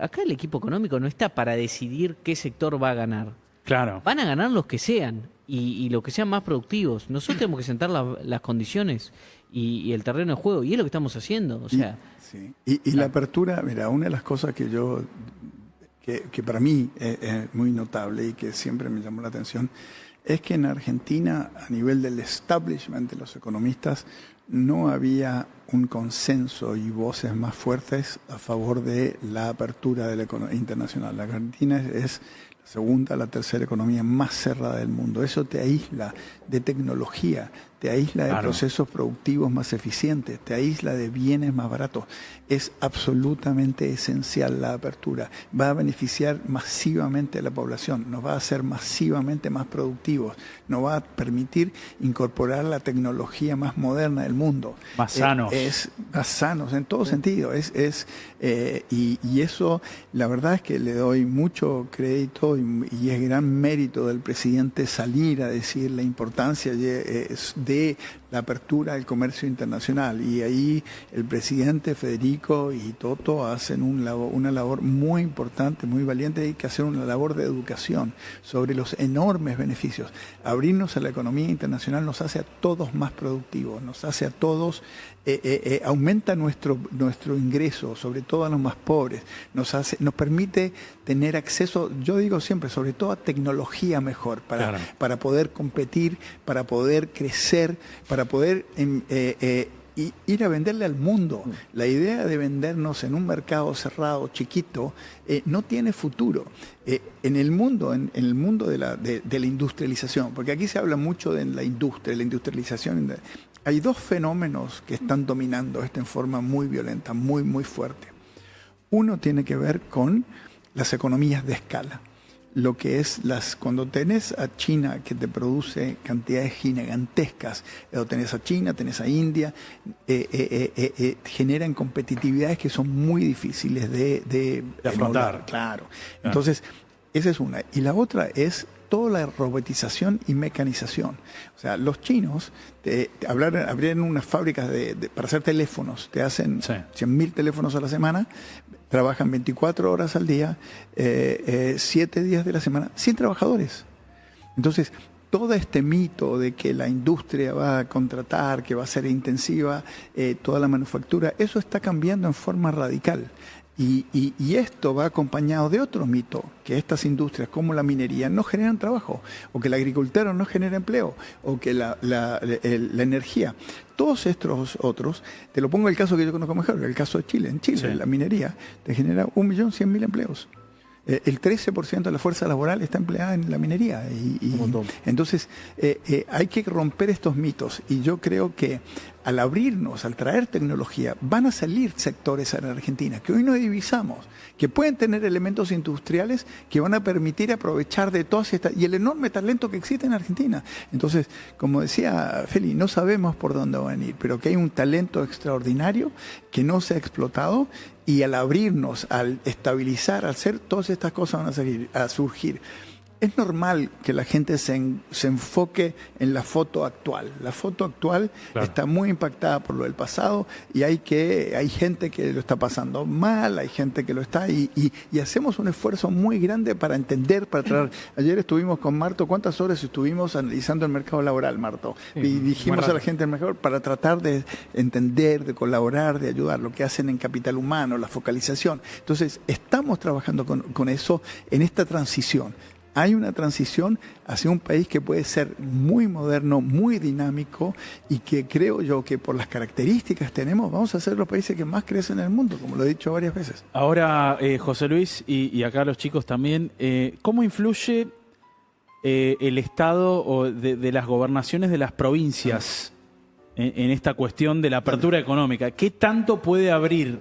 [SPEAKER 2] Acá el equipo económico no está para decidir qué sector va a ganar.
[SPEAKER 4] Claro.
[SPEAKER 2] Van a ganar los que sean y los que sean más productivos. Nosotros tenemos que sentar las condiciones y el terreno de juego, y es lo que estamos haciendo. O sea,
[SPEAKER 1] Sí. Y la apertura, mira, una de las cosas que para mí es muy notable y que siempre me llamó la atención, es que en Argentina, a nivel del establishment de los economistas, no había un consenso y voces más fuertes a favor de la apertura de la economía internacional. La Argentina es la segunda, la tercera economía más cerrada del mundo. Eso te aísla de tecnología, te aísla de procesos productivos más eficientes, te aísla de bienes más baratos. Es absolutamente esencial la apertura. Va a beneficiar masivamente a la población, nos va a hacer masivamente más productivos, nos va a permitir incorporar la tecnología más moderna del mundo.
[SPEAKER 4] Más sanos.
[SPEAKER 1] Más sanos en todo sentido. Y eso, la verdad es que le doy mucho crédito y es gran mérito del presidente salir a decir la importancia de la apertura del comercio internacional. Y ahí el presidente Federico y Toto hacen una labor muy importante, muy valiente. Hay que hacer una labor de educación sobre los enormes beneficios. Abrirnos a la economía internacional nos hace a todos más productivos, nos hace a todos, aumenta nuestro ingreso, sobre todo a los más pobres, nos permite tener acceso, yo digo siempre, sobre todo a tecnología mejor, para poder competir, para poder crecer, para poder ir a venderle al mundo. La idea de vendernos en un mercado cerrado, chiquito, no tiene futuro. En el mundo de la industrialización, porque aquí se habla mucho de la industria, de la industrialización. Hay dos fenómenos que están dominando esto en forma muy violenta, muy, muy fuerte. Uno tiene que ver con las economías de escala. Lo que es cuando tenés a China que te produce cantidades gigantescas, o tenés a China, tenés a India, generan competitividades que son muy difíciles de
[SPEAKER 4] afrontar.
[SPEAKER 1] Claro. Entonces, esa es una. Y la otra es toda la robotización y mecanización. O sea, los chinos abrieron unas fábricas para hacer teléfonos, te hacen 100.000 teléfonos a la semana, trabajan 24 horas al día, 7 días de la semana, sin trabajadores. Entonces, todo este mito de que la industria va a contratar, que va a ser intensiva, toda la manufactura, eso está cambiando en forma radical. Y esto va acompañado de otro mito, que estas industrias como la minería no generan trabajo, o que el agricultor no genera empleo, o que la energía. Todos estos otros, te lo pongo el caso que yo conozco mejor, el caso de Chile. En Chile, la minería te genera 1.100.000 empleos. El 13% de la fuerza laboral está empleada en la minería. Entonces, hay que romper estos mitos. Y yo creo que al abrirnos, al traer tecnología, van a salir sectores en Argentina que hoy no divisamos, que pueden tener elementos industriales que van a permitir aprovechar de todas estas, y el enorme talento que existe en Argentina. Entonces, como decía Feli, no sabemos por dónde van a ir, pero que hay un talento extraordinario que no se ha explotado, y al abrirnos, al estabilizar, al hacer, todas estas cosas van a surgir. Es normal que la gente se enfoque en la foto actual. La foto actual está muy impactada por lo del pasado, y hay gente que lo está pasando mal, hay gente que lo está, y hacemos un esfuerzo muy grande para entender, para traer. Ayer estuvimos con Marto, ¿cuántas horas estuvimos analizando el mercado laboral, Marto? Y dijimos a la gente mejor para tratar de entender, de colaborar, de ayudar, lo que hacen en capital humano, la focalización. Entonces, estamos trabajando con eso en esta transición. Hay una transición hacia un país que puede ser muy moderno, muy dinámico, y que creo yo que por las características que tenemos, vamos a ser los países que más crecen en el mundo, como lo he dicho varias veces.
[SPEAKER 4] Ahora, José Luis, y acá los chicos también, ¿cómo influye el Estado de las gobernaciones de las provincias en esta cuestión de la apertura económica? ¿Qué tanto puede abrir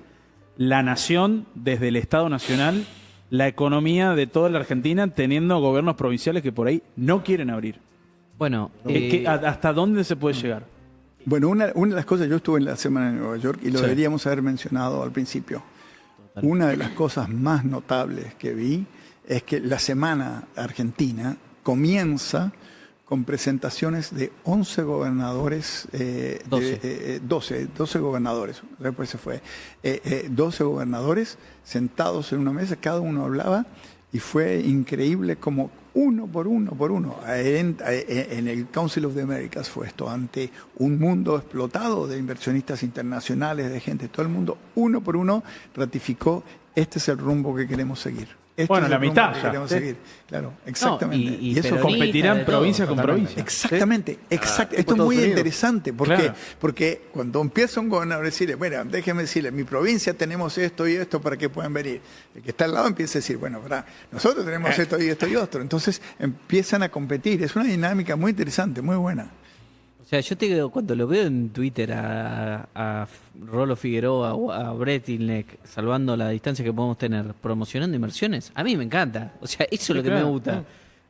[SPEAKER 4] la nación desde el Estado Nacional la economía de toda la Argentina, teniendo gobiernos provinciales que por ahí no quieren abrir?
[SPEAKER 2] Bueno,
[SPEAKER 4] ¿hasta dónde se puede llegar?
[SPEAKER 1] Bueno, una de las cosas, yo estuve en la semana en Nueva York y lo deberíamos haber mencionado al principio. Una de las cosas más notables que vi es que la semana argentina comienza con presentaciones de 11 gobernadores, 12 gobernadores, después se fue, 12 gobernadores sentados en una mesa, cada uno hablaba, y fue increíble como uno por uno. En el Council of the Americas fue esto, ante un mundo explotado de inversionistas internacionales, de gente, todo el mundo, uno por uno, ratificó: este es el rumbo que queremos seguir.
[SPEAKER 4] Bueno, la mitad ya.
[SPEAKER 1] Queremos seguir. Claro, exactamente.
[SPEAKER 2] No,
[SPEAKER 1] y eso
[SPEAKER 4] competirán provincia con provincia.
[SPEAKER 1] Exactamente. Esto es muy interesante. Porque cuando empieza un gobernador a decirle, bueno, déjeme decirle, en mi provincia tenemos esto y esto para que puedan venir. El que está al lado empieza a decir, bueno, ¿verdad? Nosotros tenemos esto y esto y otro. Entonces empiezan a competir. Es una dinámica muy interesante, muy buena.
[SPEAKER 2] O sea, yo te digo, cuando lo veo en Twitter a Rolo Figueroa o a Brett Ilneck, salvando la distancia que podemos tener, promocionando inversiones, a mí me encanta. O sea, eso es lo que me gusta.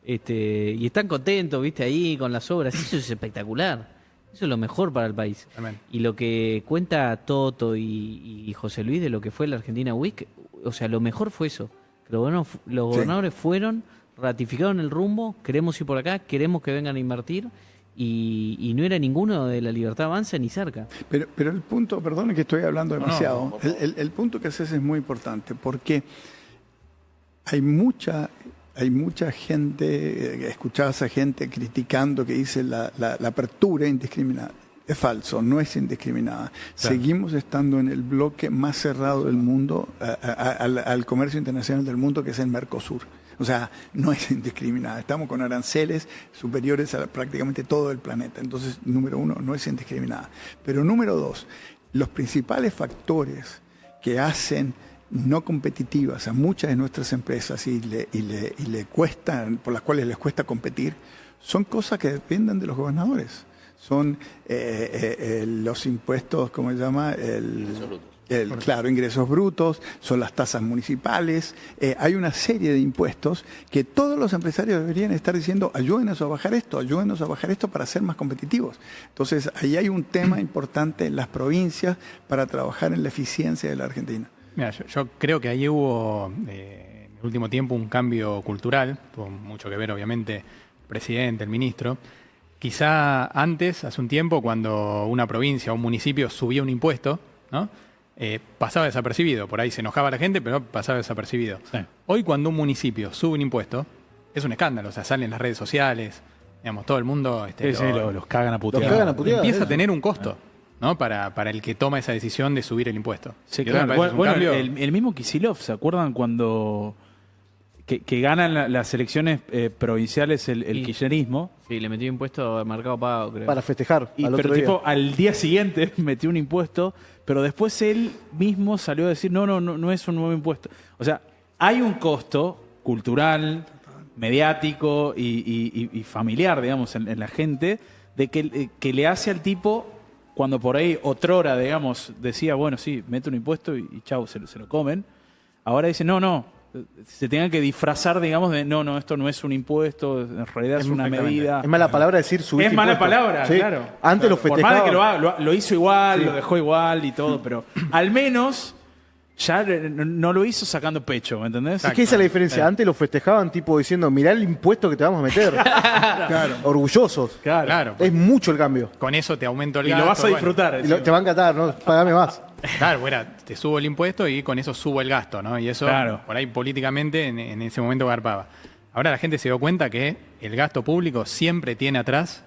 [SPEAKER 2] Y están contentos, viste, ahí con las obras. Eso es espectacular. Eso es lo mejor para el país.
[SPEAKER 6] Amén.
[SPEAKER 2] Y lo que cuenta Toto y José Luis de lo que fue la Argentina Week, o sea, lo mejor fue eso. Los gobernadores fueron, ratificaron el rumbo, queremos ir por acá, queremos que vengan a invertir. Y no era ninguno de La Libertad Avanza ni cerca.
[SPEAKER 1] Pero el punto, perdón que estoy hablando demasiado, el punto que haces es muy importante porque hay mucha gente, escuchabas a gente criticando que dice la apertura indiscriminada. Es falso, no es indiscriminada. Claro. Seguimos estando en el bloque más cerrado del mundo, al comercio internacional del mundo, que es el Mercosur. O sea, no es indiscriminada. Estamos con aranceles superiores a prácticamente todo el planeta. Entonces, número uno, no es indiscriminada. Pero número dos, los principales factores que hacen no competitivas a muchas de nuestras empresas y le cuestan, por las cuales les cuesta competir, son cosas que dependen de los gobernadores. Son los impuestos, ¿cómo se llama? Claro, ingresos brutos, son las tasas municipales. Hay una serie de impuestos que todos los empresarios deberían estar diciendo, ayúdenos a bajar esto para ser más competitivos. Entonces, ahí hay un tema importante en las provincias para trabajar en la eficiencia de la Argentina.
[SPEAKER 6] Mira, yo creo que ahí hubo en el último tiempo un cambio cultural, tuvo mucho que ver obviamente el presidente, el ministro. Quizá antes, hace un tiempo, cuando una provincia o un municipio subía un impuesto, ¿no? Pasaba desapercibido. Por ahí se enojaba la gente, pero pasaba desapercibido. Sí. Hoy, cuando un municipio sube un impuesto, es un escándalo. O sea, salen en las redes sociales, digamos, todo el mundo
[SPEAKER 4] los cagan a puteadas.
[SPEAKER 6] Empieza a tener un costo, ¿no? Para el que toma esa decisión de subir el impuesto.
[SPEAKER 4] Sí, claro. Bueno, el mismo Kicillof, ¿se acuerdan cuando que ganan las elecciones provinciales el kirchnerismo?
[SPEAKER 2] Sí, le metió impuesto al Mercado Pago, creo.
[SPEAKER 5] Para festejar.
[SPEAKER 4] Pero tipo, al día siguiente metió un impuesto, pero después él mismo salió a decir, no es un nuevo impuesto. O sea, hay un costo cultural, mediático y familiar, digamos, en la gente, de que le hace al tipo, cuando por ahí otrora, digamos, decía, bueno, sí, mete un impuesto y chau, se lo comen. Ahora dice, no, se tengan que disfrazar, digamos, de no, esto no es un impuesto, en realidad es una medida.
[SPEAKER 5] Es mala palabra decir subir.
[SPEAKER 4] Es mala palabra, sí, claro.
[SPEAKER 5] Antes lo festejaba.
[SPEAKER 4] Por más de que lo hizo igual, sí, lo dejó igual y todo, pero al menos ya no lo hizo sacando pecho, ¿me entendés?
[SPEAKER 5] Es que esa es la diferencia. Antes lo festejaban tipo diciendo, mirá el impuesto que te vamos a meter. Claro. Orgullosos.
[SPEAKER 6] Claro.
[SPEAKER 5] Es mucho el cambio.
[SPEAKER 6] Con eso te aumento el gasto.
[SPEAKER 4] Y lo vas a disfrutar.
[SPEAKER 5] Y te va a encantar, ¿no? Pagame más.
[SPEAKER 6] Claro, bueno, te subo el impuesto y con eso subo el gasto, ¿no? Y eso, claro, por ahí políticamente en ese momento garpaba. Ahora la gente se dio cuenta que el gasto público siempre tiene atrás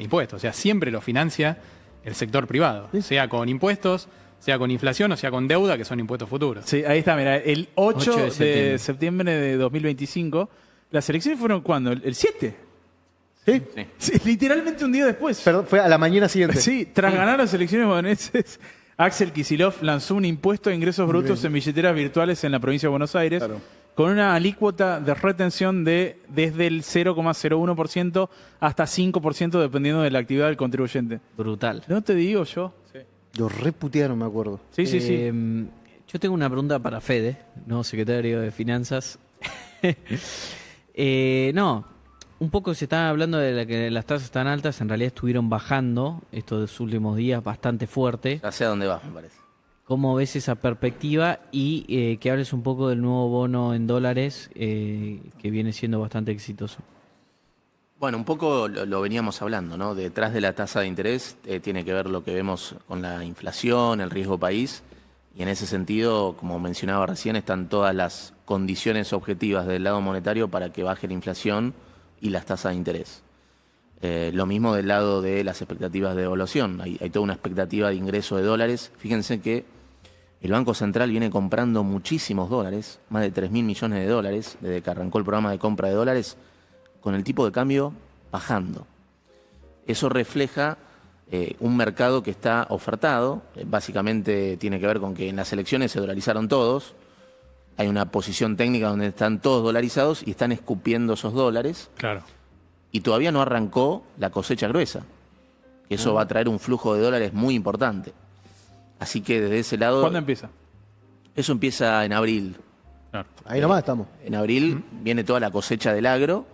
[SPEAKER 6] impuestos, o sea, siempre lo financia el sector privado, ¿sí? Sea con impuestos, sea con inflación o sea con deuda, que son impuestos futuros.
[SPEAKER 4] Sí, ahí está, mira, el 8 de septiembre de 2025, las elecciones fueron ¿cuándo? ¿El 7?
[SPEAKER 5] ¿Sí?
[SPEAKER 4] Sí, literalmente un día después.
[SPEAKER 5] Perdón, fue a la mañana siguiente.
[SPEAKER 4] Sí, tras ganar las elecciones bonaerenses, Axel Kicillof lanzó un impuesto de ingresos brutos en billeteras virtuales en la provincia de Buenos Aires, claro, con una alícuota de retención de desde el 0,01% hasta 5% dependiendo de la actividad del contribuyente.
[SPEAKER 2] Brutal.
[SPEAKER 4] No te digo yo. Sí.
[SPEAKER 5] Lo reputearon, me acuerdo.
[SPEAKER 4] Sí.
[SPEAKER 2] Yo tengo una pregunta para Fede, nuevo secretario de Finanzas. Un poco se está hablando de que las tasas tan altas en realidad estuvieron bajando estos últimos días bastante fuerte.
[SPEAKER 3] Ya sé a dónde vas, me parece.
[SPEAKER 2] ¿Cómo ves esa perspectiva? Y que hables un poco del nuevo bono en dólares que viene siendo bastante exitoso.
[SPEAKER 3] Bueno, un poco lo veníamos hablando, ¿no? Detrás de la tasa de interés tiene que ver lo que vemos con la inflación, el riesgo país. Y en ese sentido, como mencionaba recién, están todas las condiciones objetivas del lado monetario para que baje la inflación y las tasas de interés. Lo mismo del lado de las expectativas de devaluación. Hay toda una expectativa de ingreso de dólares. Fíjense que el Banco Central viene comprando muchísimos dólares, más de 3.000 millones de dólares, desde que arrancó el programa de compra de dólares, con el tipo de cambio bajando. Eso refleja un mercado que está ofertado. Básicamente tiene que ver con que en las elecciones se dolarizaron todos. Hay una posición técnica donde están todos dolarizados y están escupiendo esos dólares.
[SPEAKER 4] Claro.
[SPEAKER 3] Y todavía no arrancó la cosecha gruesa, que eso va a traer un flujo de dólares muy importante. Así que desde ese lado...
[SPEAKER 4] ¿Cuándo empieza?
[SPEAKER 3] Eso empieza en abril.
[SPEAKER 4] Claro.
[SPEAKER 5] Ahí nomás estamos.
[SPEAKER 3] En abril viene toda la cosecha del agro,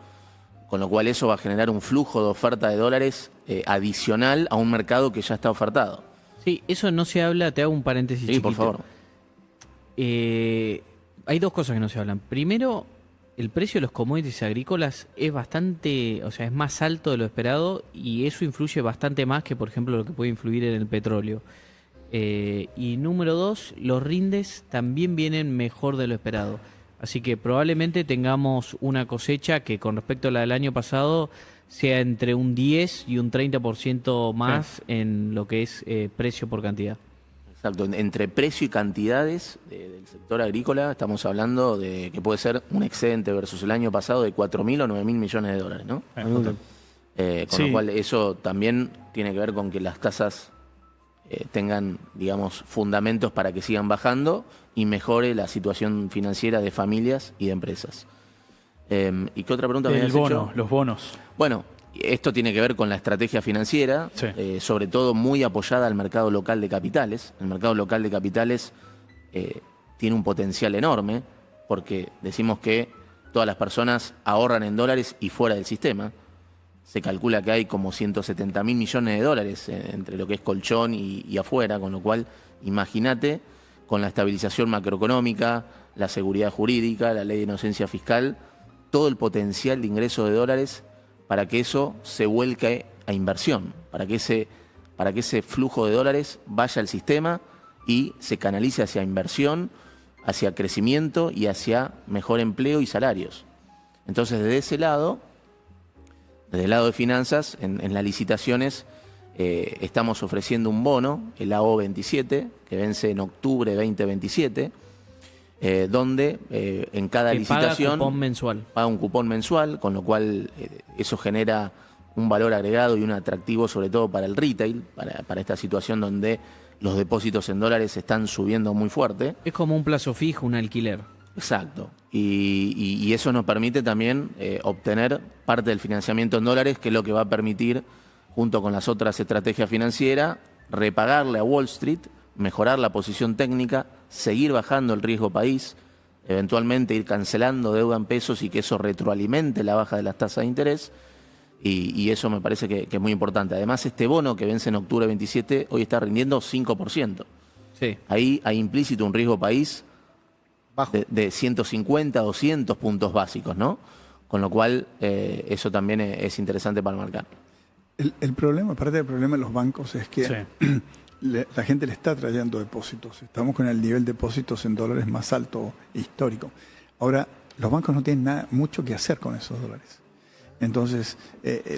[SPEAKER 3] con lo cual eso va a generar un flujo de oferta de dólares adicional a un mercado que ya está ofertado.
[SPEAKER 2] Sí, eso no se habla, te hago un paréntesis
[SPEAKER 3] Sí,
[SPEAKER 2] chiquito.
[SPEAKER 3] por favor.
[SPEAKER 2] Hay dos cosas que no se hablan. Primero, el precio de los commodities agrícolas es bastante, o sea, es más alto de lo esperado y eso influye bastante más que, por ejemplo, lo que puede influir en el petróleo. Y número dos, los rindes también vienen mejor de lo esperado. Así que probablemente tengamos una cosecha que con respecto a la del año pasado sea entre un 10 y un 30% más en lo que es precio por cantidad.
[SPEAKER 3] Exacto, entre precio y cantidades del sector agrícola estamos hablando de que puede ser un excedente versus el año pasado de 4.000 o 9.000 millones de dólares, ¿no? Con lo cual eso también tiene que ver con que las tasas tengan, digamos, fundamentos para que sigan bajando y mejore la situación financiera de familias y de empresas. ¿Y qué otra pregunta me habías hecho?
[SPEAKER 4] Los bonos.
[SPEAKER 3] Bueno, esto tiene que ver con la estrategia financiera,
[SPEAKER 4] Sí.
[SPEAKER 3] sobre todo muy apoyada al mercado local de capitales. El mercado local de capitales tiene un potencial enorme porque decimos que todas las personas ahorran en dólares y fuera del sistema. Se calcula que hay como 170.000 millones de dólares entre lo que es colchón y afuera, con lo cual imagínate con la estabilización macroeconómica, la seguridad jurídica, la ley de inocencia fiscal, todo el potencial de ingreso de dólares para que eso se vuelque a inversión, para que ese flujo de dólares vaya al sistema y se canalice hacia inversión, hacia crecimiento y hacia mejor empleo y salarios. Entonces, desde ese lado, desde el lado de finanzas, en las licitaciones estamos ofreciendo un bono, el AO27, que vence en octubre 2027, donde en cada
[SPEAKER 2] Que
[SPEAKER 3] licitación
[SPEAKER 2] paga cupón mensual.
[SPEAKER 3] paga un cupón mensual, con lo cual eso genera un valor agregado y un atractivo sobre todo para el retail, para esta situación donde los depósitos en dólares están subiendo muy fuerte.
[SPEAKER 2] Es como un plazo fijo, un alquiler.
[SPEAKER 3] Exacto. Y eso nos permite también obtener parte del financiamiento en dólares, que es lo que va a permitir, junto con las otras estrategias financieras, repagarle a Wall Street, mejorar la posición técnica, seguir bajando el riesgo país, eventualmente ir cancelando deuda en pesos y que eso retroalimente la baja de las tasas de interés. Y eso me parece que es muy importante. Además, este bono que vence en octubre 27 hoy está rindiendo 5%.
[SPEAKER 2] Sí.
[SPEAKER 3] Ahí hay implícito un riesgo país de 150, 200 puntos básicos, ¿no? Con lo cual, eso también es interesante para marcar.
[SPEAKER 1] El problema, parte del problema de los bancos es que la gente le está trayendo depósitos. Estamos con el nivel de depósitos en dólares más alto histórico. Ahora, los bancos no tienen mucho que hacer con esos dólares. Entonces,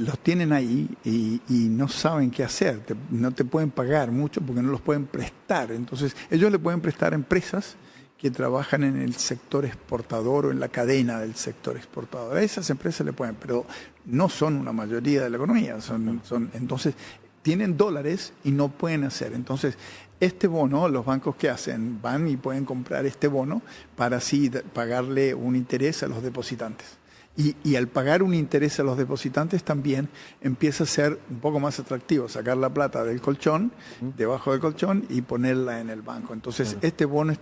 [SPEAKER 1] los tienen ahí y no saben qué hacer. No te pueden pagar mucho porque no los pueden prestar. Entonces, ellos le pueden prestar a empresas que trabajan en el sector exportador o en la cadena del sector exportador. A esas empresas le pueden, pero no son una mayoría de la economía. Entonces, tienen dólares y no pueden hacer. Entonces, este bono, los bancos ¿qué hacen? Van y pueden comprar este bono para así pagarle un interés a los depositantes. Y al pagar un interés a los depositantes también empieza a ser un poco más atractivo sacar la plata del colchón, debajo del colchón, y ponerla en el banco. Entonces, este bono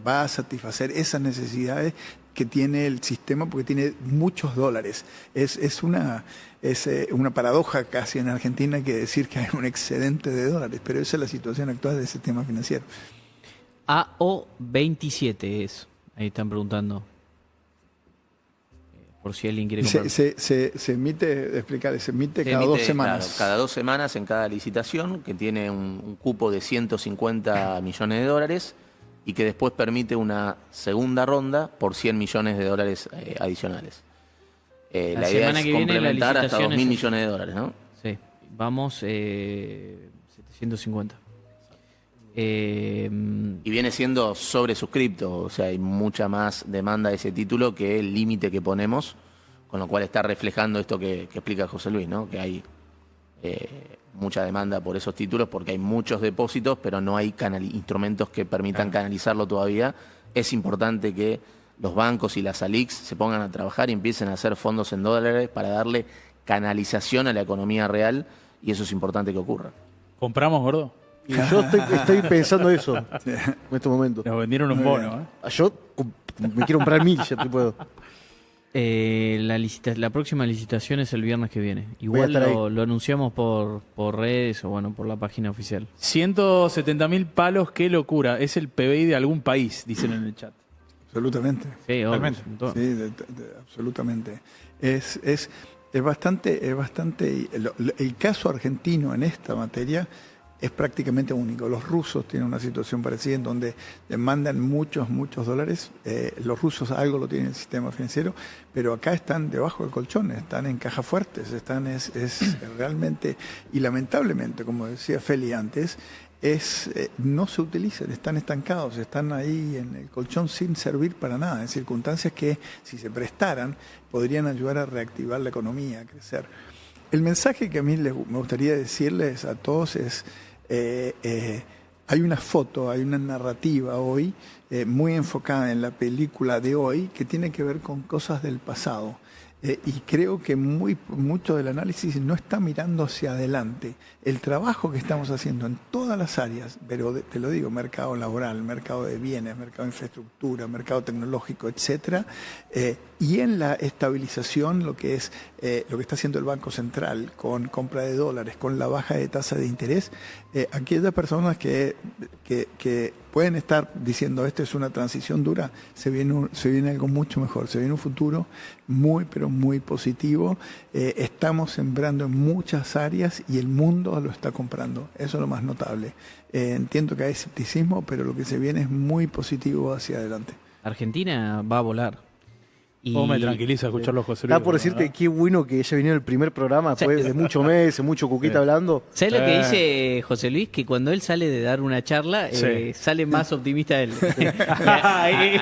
[SPEAKER 1] va a satisfacer esas necesidades que tiene el sistema porque tiene muchos dólares. Es una paradoja casi en Argentina que decir que hay un excedente de dólares, pero esa es la situación actual del sistema financiero.
[SPEAKER 2] AO27 es, ahí están preguntando. Por si alguien quiere comprar.
[SPEAKER 1] Se emite, explicarles, se emite cada 2 semanas.
[SPEAKER 3] Claro, cada 2 semanas en cada licitación, que tiene un cupo de 150 millones de dólares y que después permite una segunda ronda por 100 millones de dólares adicionales. La idea es complementar hasta 2.000 millones de dólares, ¿no?
[SPEAKER 2] Sí, vamos 750.
[SPEAKER 3] Y viene siendo sobresuscripto, o sea, hay mucha más demanda de ese título que el límite que ponemos, con lo cual está reflejando esto que explica José Luis, ¿no? Que hay mucha demanda por esos títulos porque hay muchos depósitos, pero no hay instrumentos que permitan canalizarlo todavía. Es importante que los bancos y las ALICs se pongan a trabajar y empiecen a hacer fondos en dólares para darle canalización a la economía real y eso es importante que ocurra.
[SPEAKER 4] ¿Compramos, gordo?
[SPEAKER 5] Y yo estoy pensando eso en este momento.
[SPEAKER 4] Nos vendieron un bono, ¿eh?
[SPEAKER 5] Yo me quiero comprar 1000, ya te puedo.
[SPEAKER 2] La próxima licitación es el viernes que viene.
[SPEAKER 5] Voy a
[SPEAKER 2] Igual
[SPEAKER 5] estar ahí.
[SPEAKER 2] lo anunciamos por redes o bueno, por la página oficial.
[SPEAKER 4] 170.000 palos, qué locura. Es el PBI de algún país, dicen en el chat.
[SPEAKER 1] Absolutamente.
[SPEAKER 2] Sí, obvio,
[SPEAKER 6] Totalmente.
[SPEAKER 1] Sí, absolutamente. Es bastante, el caso argentino en esta materia es prácticamente único. Los rusos tienen una situación parecida en donde demandan muchos dólares. Los rusos algo lo tienen en el sistema financiero, pero acá están debajo del colchón, están en cajas fuertes, es realmente, y lamentablemente, como decía Feli antes, no se utilizan, están estancados, están ahí en el colchón sin servir para nada, en circunstancias que si se prestaran podrían ayudar a reactivar la economía, a crecer. El mensaje que a mí me gustaría decirles a todos es, hay una foto, hay una narrativa hoy muy enfocada en la película de hoy que tiene que ver con cosas del pasado. Y creo que mucho del análisis no está mirando hacia adelante. El trabajo que estamos haciendo en todas las áreas, pero te lo digo, mercado laboral, mercado de bienes, mercado de infraestructura, mercado tecnológico, etcétera, y en la estabilización, lo que está haciendo el Banco Central con compra de dólares, con la baja de tasa de interés, aquellas personas que pueden estar diciendo esto es una transición dura, se viene algo mucho mejor, se viene un futuro muy, pero muy positivo. Estamos sembrando en muchas áreas y el mundo lo está comprando. Eso es lo más notable. Entiendo que hay escepticismo, pero lo que se viene es muy positivo hacia adelante.
[SPEAKER 2] Argentina va a volar.
[SPEAKER 4] ¿Cómo me tranquiliza escucharlo, José Luis?
[SPEAKER 5] Está por decirte qué bueno que ella vino en el primer programa después de muchos meses, mucho cuquita hablando.
[SPEAKER 2] ¿Sabes lo que dice José Luis? Que cuando él sale de dar una charla, sale más optimista él.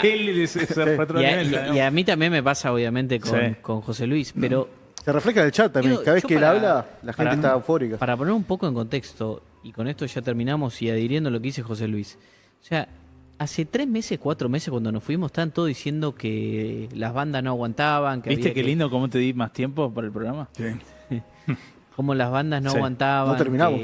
[SPEAKER 4] Él se retroalimenta,
[SPEAKER 2] y a mí también me pasa, obviamente, con José Luis, pero...
[SPEAKER 5] Se refleja en el chat también. Cada vez que él habla, la gente está eufórica.
[SPEAKER 2] Para poner un poco en contexto, y con esto ya terminamos y adhiriendo a lo que dice José Luis. O sea, hace 3 meses, 4 meses, cuando nos fuimos, estaban todos diciendo que las bandas no aguantaban. Que
[SPEAKER 4] ¿Viste qué lindo cómo te di más tiempo para el programa?
[SPEAKER 1] Sí.
[SPEAKER 2] Como las bandas no aguantaban,
[SPEAKER 5] no terminamos.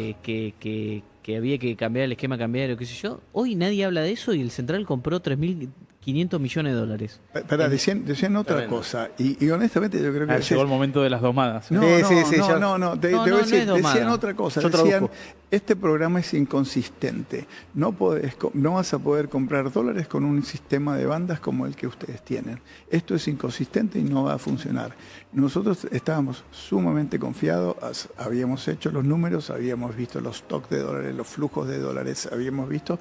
[SPEAKER 2] que había que cambiar el esquema cambiario, qué sé yo. Hoy nadie habla de eso y el Central compró 3.500 millones de dólares.
[SPEAKER 1] Pero decían otra cosa, y honestamente yo creo que...
[SPEAKER 4] Llegó el momento de las domadas.
[SPEAKER 1] No,
[SPEAKER 5] te
[SPEAKER 1] voy a decir,
[SPEAKER 2] es domada.
[SPEAKER 1] decían otra cosa,
[SPEAKER 5] Yo
[SPEAKER 1] decían, este programa es inconsistente, no vas a poder comprar dólares con un sistema de bandas como el que ustedes tienen. Esto es inconsistente y no va a funcionar. Nosotros estábamos sumamente confiados, habíamos hecho los números, habíamos visto los stocks de dólares, los flujos de dólares, habíamos visto,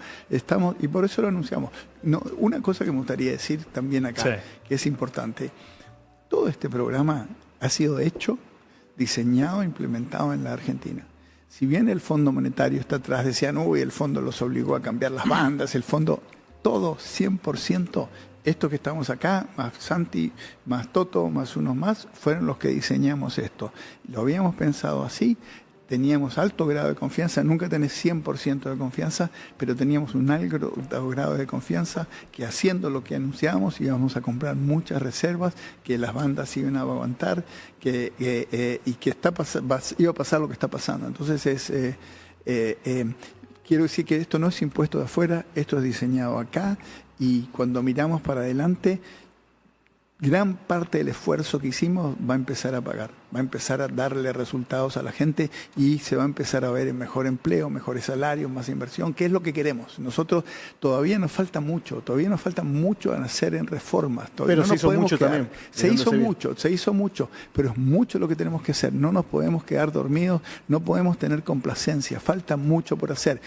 [SPEAKER 1] y por eso lo anunciamos. No, una cosa que me gustaría decir también acá, que es importante, todo este programa ha sido hecho, diseñado e implementado en la Argentina. Si bien el Fondo Monetario está atrás, decían, uy, el fondo los obligó a cambiar las bandas, el fondo, todo 100%, esto que estamos acá, más Santi, más Toto, más unos más, fueron los que diseñamos esto. Lo habíamos pensado así, teníamos alto grado de confianza, nunca tenés 100% de confianza, pero teníamos un alto grado de confianza que haciendo lo que anunciamos íbamos a comprar muchas reservas, que las bandas iban a aguantar y que iba a pasar lo que está pasando. Entonces quiero decir que esto no es impuesto de afuera, esto es diseñado acá y cuando miramos para adelante, gran parte del esfuerzo que hicimos va a empezar a pagar, va a empezar a darle resultados a la gente y se va a empezar a ver en mejor empleo, mejores salarios, más inversión, que es lo que queremos. Nosotros todavía nos falta mucho a hacer en reformas.
[SPEAKER 5] Pero se hizo mucho también.
[SPEAKER 1] Se hizo mucho, pero es mucho lo que tenemos que hacer. No nos podemos quedar dormidos, no podemos tener complacencia, falta mucho por hacer.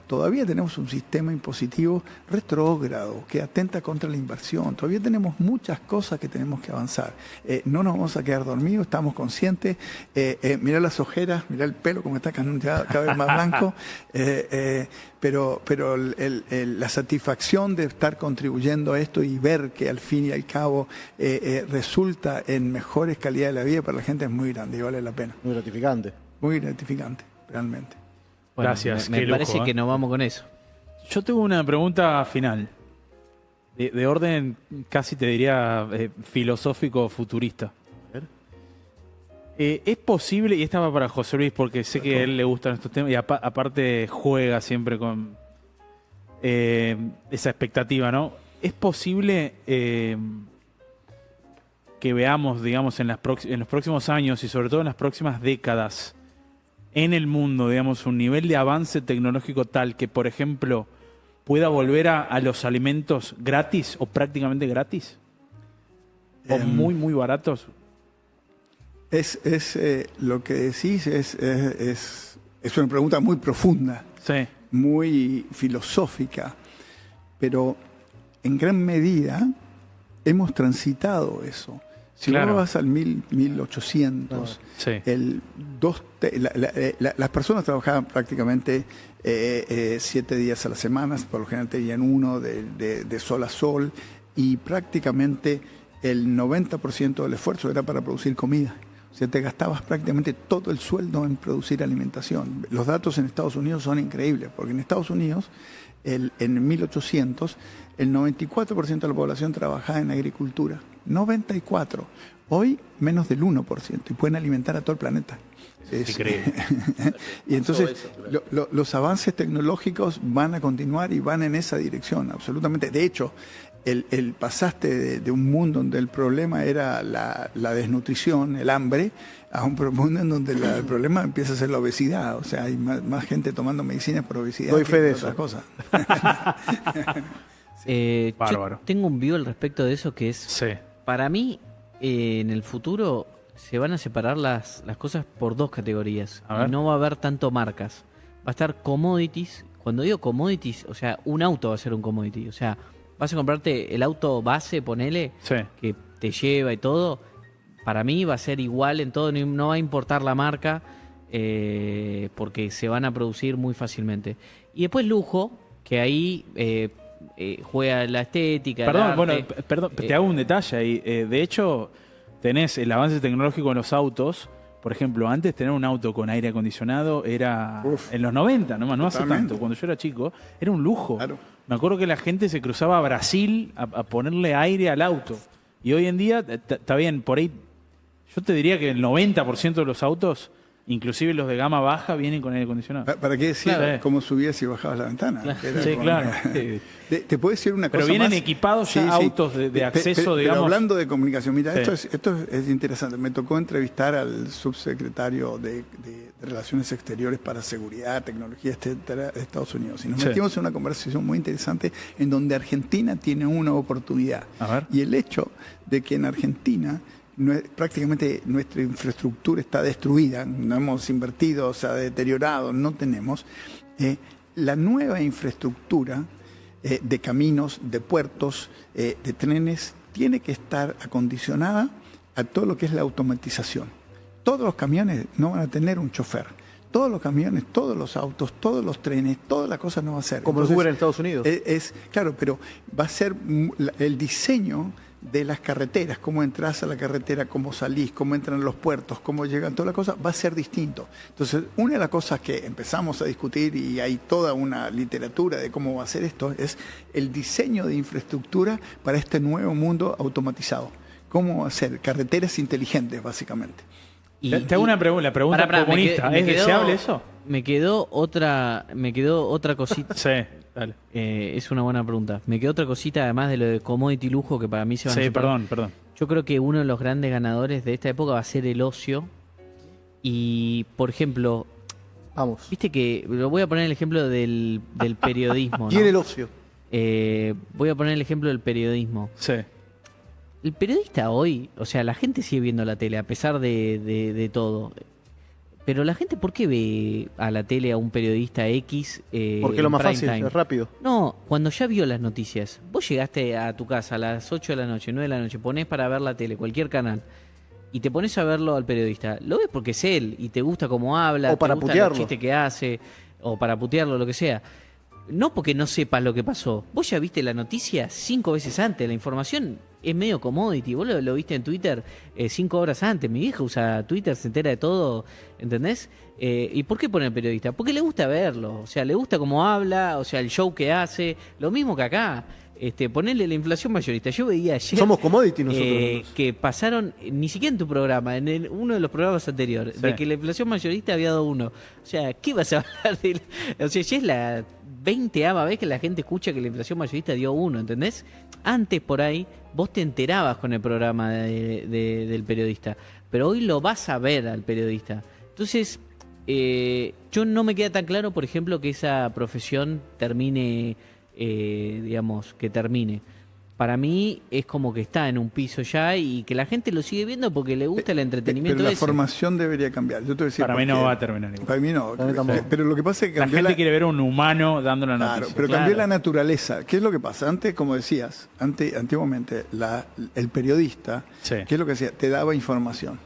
[SPEAKER 1] Todavía tenemos un sistema impositivo retrógrado que atenta contra la inversión. Todavía tenemos muchas cosas que tenemos que avanzar. No nos vamos a quedar dormidos, estamos conscientes. Mirá las ojeras, mirá el pelo como está cada vez más blanco. Pero la satisfacción de estar contribuyendo a esto y ver que al fin y al cabo resulta en mejores calidades de la vida para la gente es muy grande y vale la pena.
[SPEAKER 5] Muy gratificante.
[SPEAKER 1] Muy gratificante, realmente.
[SPEAKER 2] Bueno,
[SPEAKER 4] Gracias.
[SPEAKER 2] Me parece que nos vamos con eso.
[SPEAKER 4] Yo tengo una pregunta final. De orden, casi te diría, filosófico futurista. Es posible, y esta va para José Luis porque sé que a él le gustan estos temas y aparte juega siempre con esa expectativa, ¿no? Es posible que veamos, digamos, en los próximos años y sobre todo en las próximas décadas en el mundo, digamos, un nivel de avance tecnológico tal que, por ejemplo, pueda volver a los alimentos gratis o prácticamente gratis o muy, muy baratos.
[SPEAKER 1] Lo que decís es una pregunta muy profunda,
[SPEAKER 4] Sí.
[SPEAKER 1] muy filosófica, pero en gran medida hemos transitado eso. Si
[SPEAKER 4] Claro.
[SPEAKER 1] vos vas al 1800,
[SPEAKER 4] Sí.
[SPEAKER 1] las personas trabajaban prácticamente 7 días a la semana, por lo general tenían uno de sol a sol, y prácticamente el 90% del esfuerzo era para producir comida. O sea, te gastabas prácticamente todo el sueldo en producir alimentación. Los datos en Estados Unidos son increíbles, porque en Estados Unidos, en 1800, el 94% de la población trabajaba en agricultura. 94%. Hoy, menos del 1%, y pueden alimentar a todo el planeta. Es
[SPEAKER 4] increíble.
[SPEAKER 1] Y entonces, los avances tecnológicos van a continuar y van en esa dirección, absolutamente. De hecho, el pasaste de un mundo donde el problema era la desnutrición, el hambre, a un mundo en donde el problema empieza a ser la obesidad. O sea, hay más gente tomando medicinas por obesidad
[SPEAKER 5] Doy
[SPEAKER 1] que
[SPEAKER 5] fe de
[SPEAKER 1] otras
[SPEAKER 5] eso.
[SPEAKER 1] cosas.
[SPEAKER 4] Bárbaro.
[SPEAKER 2] Yo tengo un view al respecto de eso que es,
[SPEAKER 4] Sí.
[SPEAKER 2] para mí, en el futuro se van a separar las cosas por dos categorías.
[SPEAKER 4] A ver.
[SPEAKER 2] Y no va a haber tanto marcas. Va a estar commodities. Cuando digo commodities, o sea, un auto va a ser un commodity. O sea, vas a comprarte el auto base, ponele,
[SPEAKER 4] Sí.
[SPEAKER 2] que te lleva y todo. Para mí va a ser igual en todo, no va a importar la marca, porque se van a producir muy fácilmente. Y después lujo, que ahí juega la estética. el
[SPEAKER 4] Perdón,
[SPEAKER 2] arte.
[SPEAKER 4] bueno, perdón, te hago un detalle ahí. De hecho, tenés el avance tecnológico en los autos. Por ejemplo, antes tener un auto con aire acondicionado era en los 90, no hace
[SPEAKER 1] Totalmente.
[SPEAKER 4] tanto. Cuando yo era chico, era un lujo.
[SPEAKER 1] Claro.
[SPEAKER 4] Me acuerdo que la gente se cruzaba a Brasil a ponerle aire al auto. Y hoy en día, está bien, por ahí, yo te diría que el 90% de los autos, inclusive los de gama baja, vienen con aire acondicionado.
[SPEAKER 1] ¿Para qué decir
[SPEAKER 4] Claro.
[SPEAKER 1] cómo subías y bajabas la ventana?
[SPEAKER 2] Claro.
[SPEAKER 1] Era
[SPEAKER 4] Sí,
[SPEAKER 1] con-
[SPEAKER 4] claro.
[SPEAKER 1] Te puedo decir una
[SPEAKER 4] Pero
[SPEAKER 1] cosa
[SPEAKER 4] vienen
[SPEAKER 1] más?
[SPEAKER 4] equipados ya autos de acceso,
[SPEAKER 1] pero
[SPEAKER 4] digamos.
[SPEAKER 1] hablando de comunicación, mira,
[SPEAKER 4] Sí.
[SPEAKER 1] esto es interesante. Me tocó entrevistar al subsecretario de Relaciones Exteriores para Seguridad, Tecnología, etcétera, de Estados Unidos. Y nos
[SPEAKER 4] Sí.
[SPEAKER 1] metimos en una conversación muy interesante en donde Argentina tiene una oportunidad.
[SPEAKER 4] A ver.
[SPEAKER 1] Y el hecho de que en Argentina prácticamente nuestra infraestructura está destruida, no hemos invertido, se ha deteriorado, no tenemos. La nueva infraestructura de caminos, de puertos, de trenes, tiene que estar acondicionada a todo lo que es la automatización. Todos los camiones no van a tener un chofer. Todos los camiones, todos los autos, todos los trenes, todas las cosas no va a ser.
[SPEAKER 5] Como los Uber en Estados Unidos.
[SPEAKER 1] Claro, pero va a ser el diseño de las carreteras, cómo entras a la carretera, cómo salís, cómo entran a los puertos, cómo llegan, toda la cosa, va a ser distinto. Entonces, una de las cosas que empezamos a discutir, y hay toda una literatura de cómo va a ser esto, es el diseño de infraestructura para este nuevo mundo automatizado. ¿Cómo hacer? Carreteras inteligentes, básicamente.
[SPEAKER 4] Te hago una pregunta, la pregunta
[SPEAKER 2] Pará,
[SPEAKER 4] comunista. ¿Es deseable eso?
[SPEAKER 2] Me quedó otra cosita.
[SPEAKER 4] Sí, dale.
[SPEAKER 2] Es una buena pregunta. Me quedó otra cosita, además de lo de commodity lujo, que para mí se van a
[SPEAKER 4] Sí,
[SPEAKER 2] separar.
[SPEAKER 4] perdón.
[SPEAKER 2] Yo creo que uno de los grandes ganadores de esta época va a ser el ocio. Y, por ejemplo,
[SPEAKER 5] Vamos.
[SPEAKER 2] viste que, lo voy a poner el ejemplo del periodismo, ¿no?
[SPEAKER 5] ¿Quién el ocio?
[SPEAKER 2] Voy a poner el ejemplo del periodismo.
[SPEAKER 4] Sí.
[SPEAKER 2] El periodista hoy, o sea, la gente sigue viendo la tele a pesar de todo. Pero la gente, ¿por qué ve a la tele a un periodista X?
[SPEAKER 5] Porque es lo
[SPEAKER 2] en
[SPEAKER 5] más
[SPEAKER 2] prime
[SPEAKER 5] fácil,
[SPEAKER 2] time?
[SPEAKER 5] es rápido.
[SPEAKER 2] No, cuando ya vio las noticias. Vos llegaste a tu casa a las 8 de la noche, 9 de la noche, ponés para ver la tele, cualquier canal, y te pones a verlo al periodista. Lo ves porque es él y te gusta cómo habla,
[SPEAKER 5] O para
[SPEAKER 2] te gustan
[SPEAKER 5] putearlo.
[SPEAKER 2] los chistes que hace, o para putearlo, lo que sea. No porque no sepas lo que pasó. Vos ya viste la noticia 5 veces antes. La información es medio commodity. Vos lo viste en Twitter 5 horas antes. Mi vieja usa Twitter, se entera de todo. ¿Entendés? ¿Y por qué pone el periodista? Porque le gusta verlo. O sea, le gusta cómo habla, o sea, el show que hace. Lo mismo que acá. Ponele la inflación mayorista. Yo veía ayer...
[SPEAKER 5] Somos commodity nosotros.
[SPEAKER 2] que pasaron, ni siquiera en tu programa, en uno de los programas anteriores, de que la inflación mayorista había dado 1. O sea, ¿qué vas a hablar de...? O sea, ya es la 20ª vez que la gente escucha que la inflación mayorista dio 1, ¿entendés? Antes, por ahí, vos te enterabas con el programa del periodista, pero hoy lo vas a ver al periodista. Entonces, yo no me queda tan claro, por ejemplo, que esa profesión termine... digamos, que termine. Para mí es como que está en un piso ya y que la gente lo sigue viendo porque le gusta el entretenimiento.
[SPEAKER 1] Pero la formación debería cambiar. Yo te decía,
[SPEAKER 4] para mí no va a terminar igual.
[SPEAKER 1] Para mí no. Pero lo que pasa es que
[SPEAKER 4] la gente quiere ver un humano dando la noticia.
[SPEAKER 1] Claro, pero cambió la naturaleza. ¿Qué es lo que pasa? Antes, como decías, antiguamente el periodista, ¿qué es lo que hacía? Te daba información.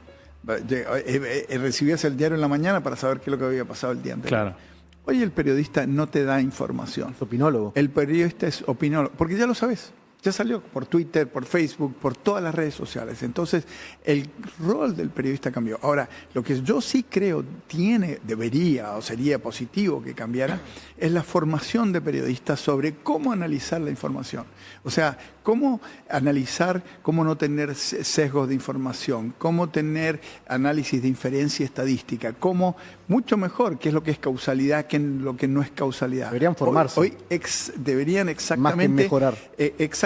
[SPEAKER 1] Recibías el diario en la mañana para saber qué es lo que había pasado el día anterior.
[SPEAKER 4] Claro.
[SPEAKER 1] Hoy el periodista no te da información.
[SPEAKER 5] Es opinólogo.
[SPEAKER 1] El periodista es opinólogo, porque ya lo sabes. Ya salió por Twitter, por Facebook, por todas las redes sociales. Entonces, el rol del periodista cambió. Ahora, lo que yo sí creo debería o sería positivo que cambiara, es la formación de periodistas sobre cómo analizar la información. O sea, cómo analizar, cómo no tener sesgos de información, cómo tener análisis de inferencia estadística, cómo, mucho mejor, qué es lo que es causalidad, qué es lo que no es causalidad.
[SPEAKER 5] Deberían formarse.
[SPEAKER 1] Hoy deberían exactamente...
[SPEAKER 5] Más que mejorar.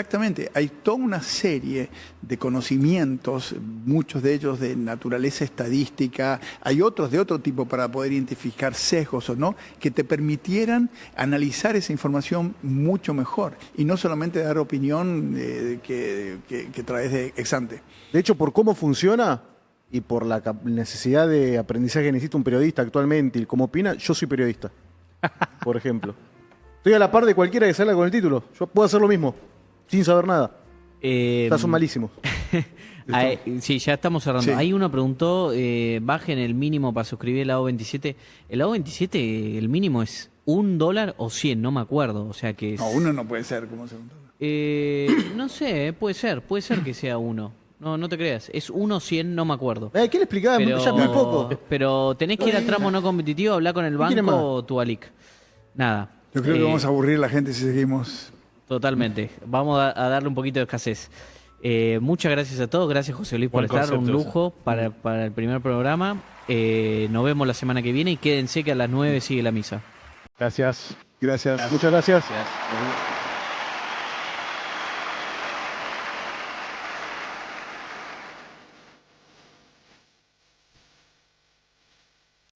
[SPEAKER 1] Exactamente, hay toda una serie de conocimientos, muchos de ellos de naturaleza estadística, hay otros de otro tipo para poder identificar sesgos o no, que te permitieran analizar esa información mucho mejor y no solamente dar opinión que traes de ex ante.
[SPEAKER 5] De hecho, por cómo funciona y por la necesidad de aprendizaje que necesita un periodista actualmente y cómo opina, yo soy periodista, por ejemplo. Estoy a la par de cualquiera que salga con el título. Yo puedo hacer lo mismo. Sin saber nada. Son malísimos.
[SPEAKER 2] Sí, ya estamos cerrando.
[SPEAKER 1] Sí.
[SPEAKER 2] Ahí uno preguntó, bajen el mínimo para suscribir el AO27. El AO27, el mínimo es $1 o 100, no me acuerdo. O sea que es...
[SPEAKER 1] No, uno no puede ser como segundo.
[SPEAKER 2] no sé, puede ser que sea 1. No te creas, es 1 100, no me acuerdo.
[SPEAKER 5] ¿Qué le explicaba? Ya muy poco.
[SPEAKER 2] Pero tenés que ir a tramo no competitivo, hablar con el banco o tu ALIC. Nada.
[SPEAKER 1] Yo creo que vamos a aburrir a la gente si seguimos...
[SPEAKER 2] Totalmente. Vamos a darle un poquito de escasez. Muchas gracias a todos. Gracias, José Luis, por estar. Un lujo para el primer programa. Nos vemos la semana que viene y quédense que a las 9 sigue la misa.
[SPEAKER 5] Gracias.
[SPEAKER 1] Gracias.
[SPEAKER 5] Muchas gracias.
[SPEAKER 2] Gracias.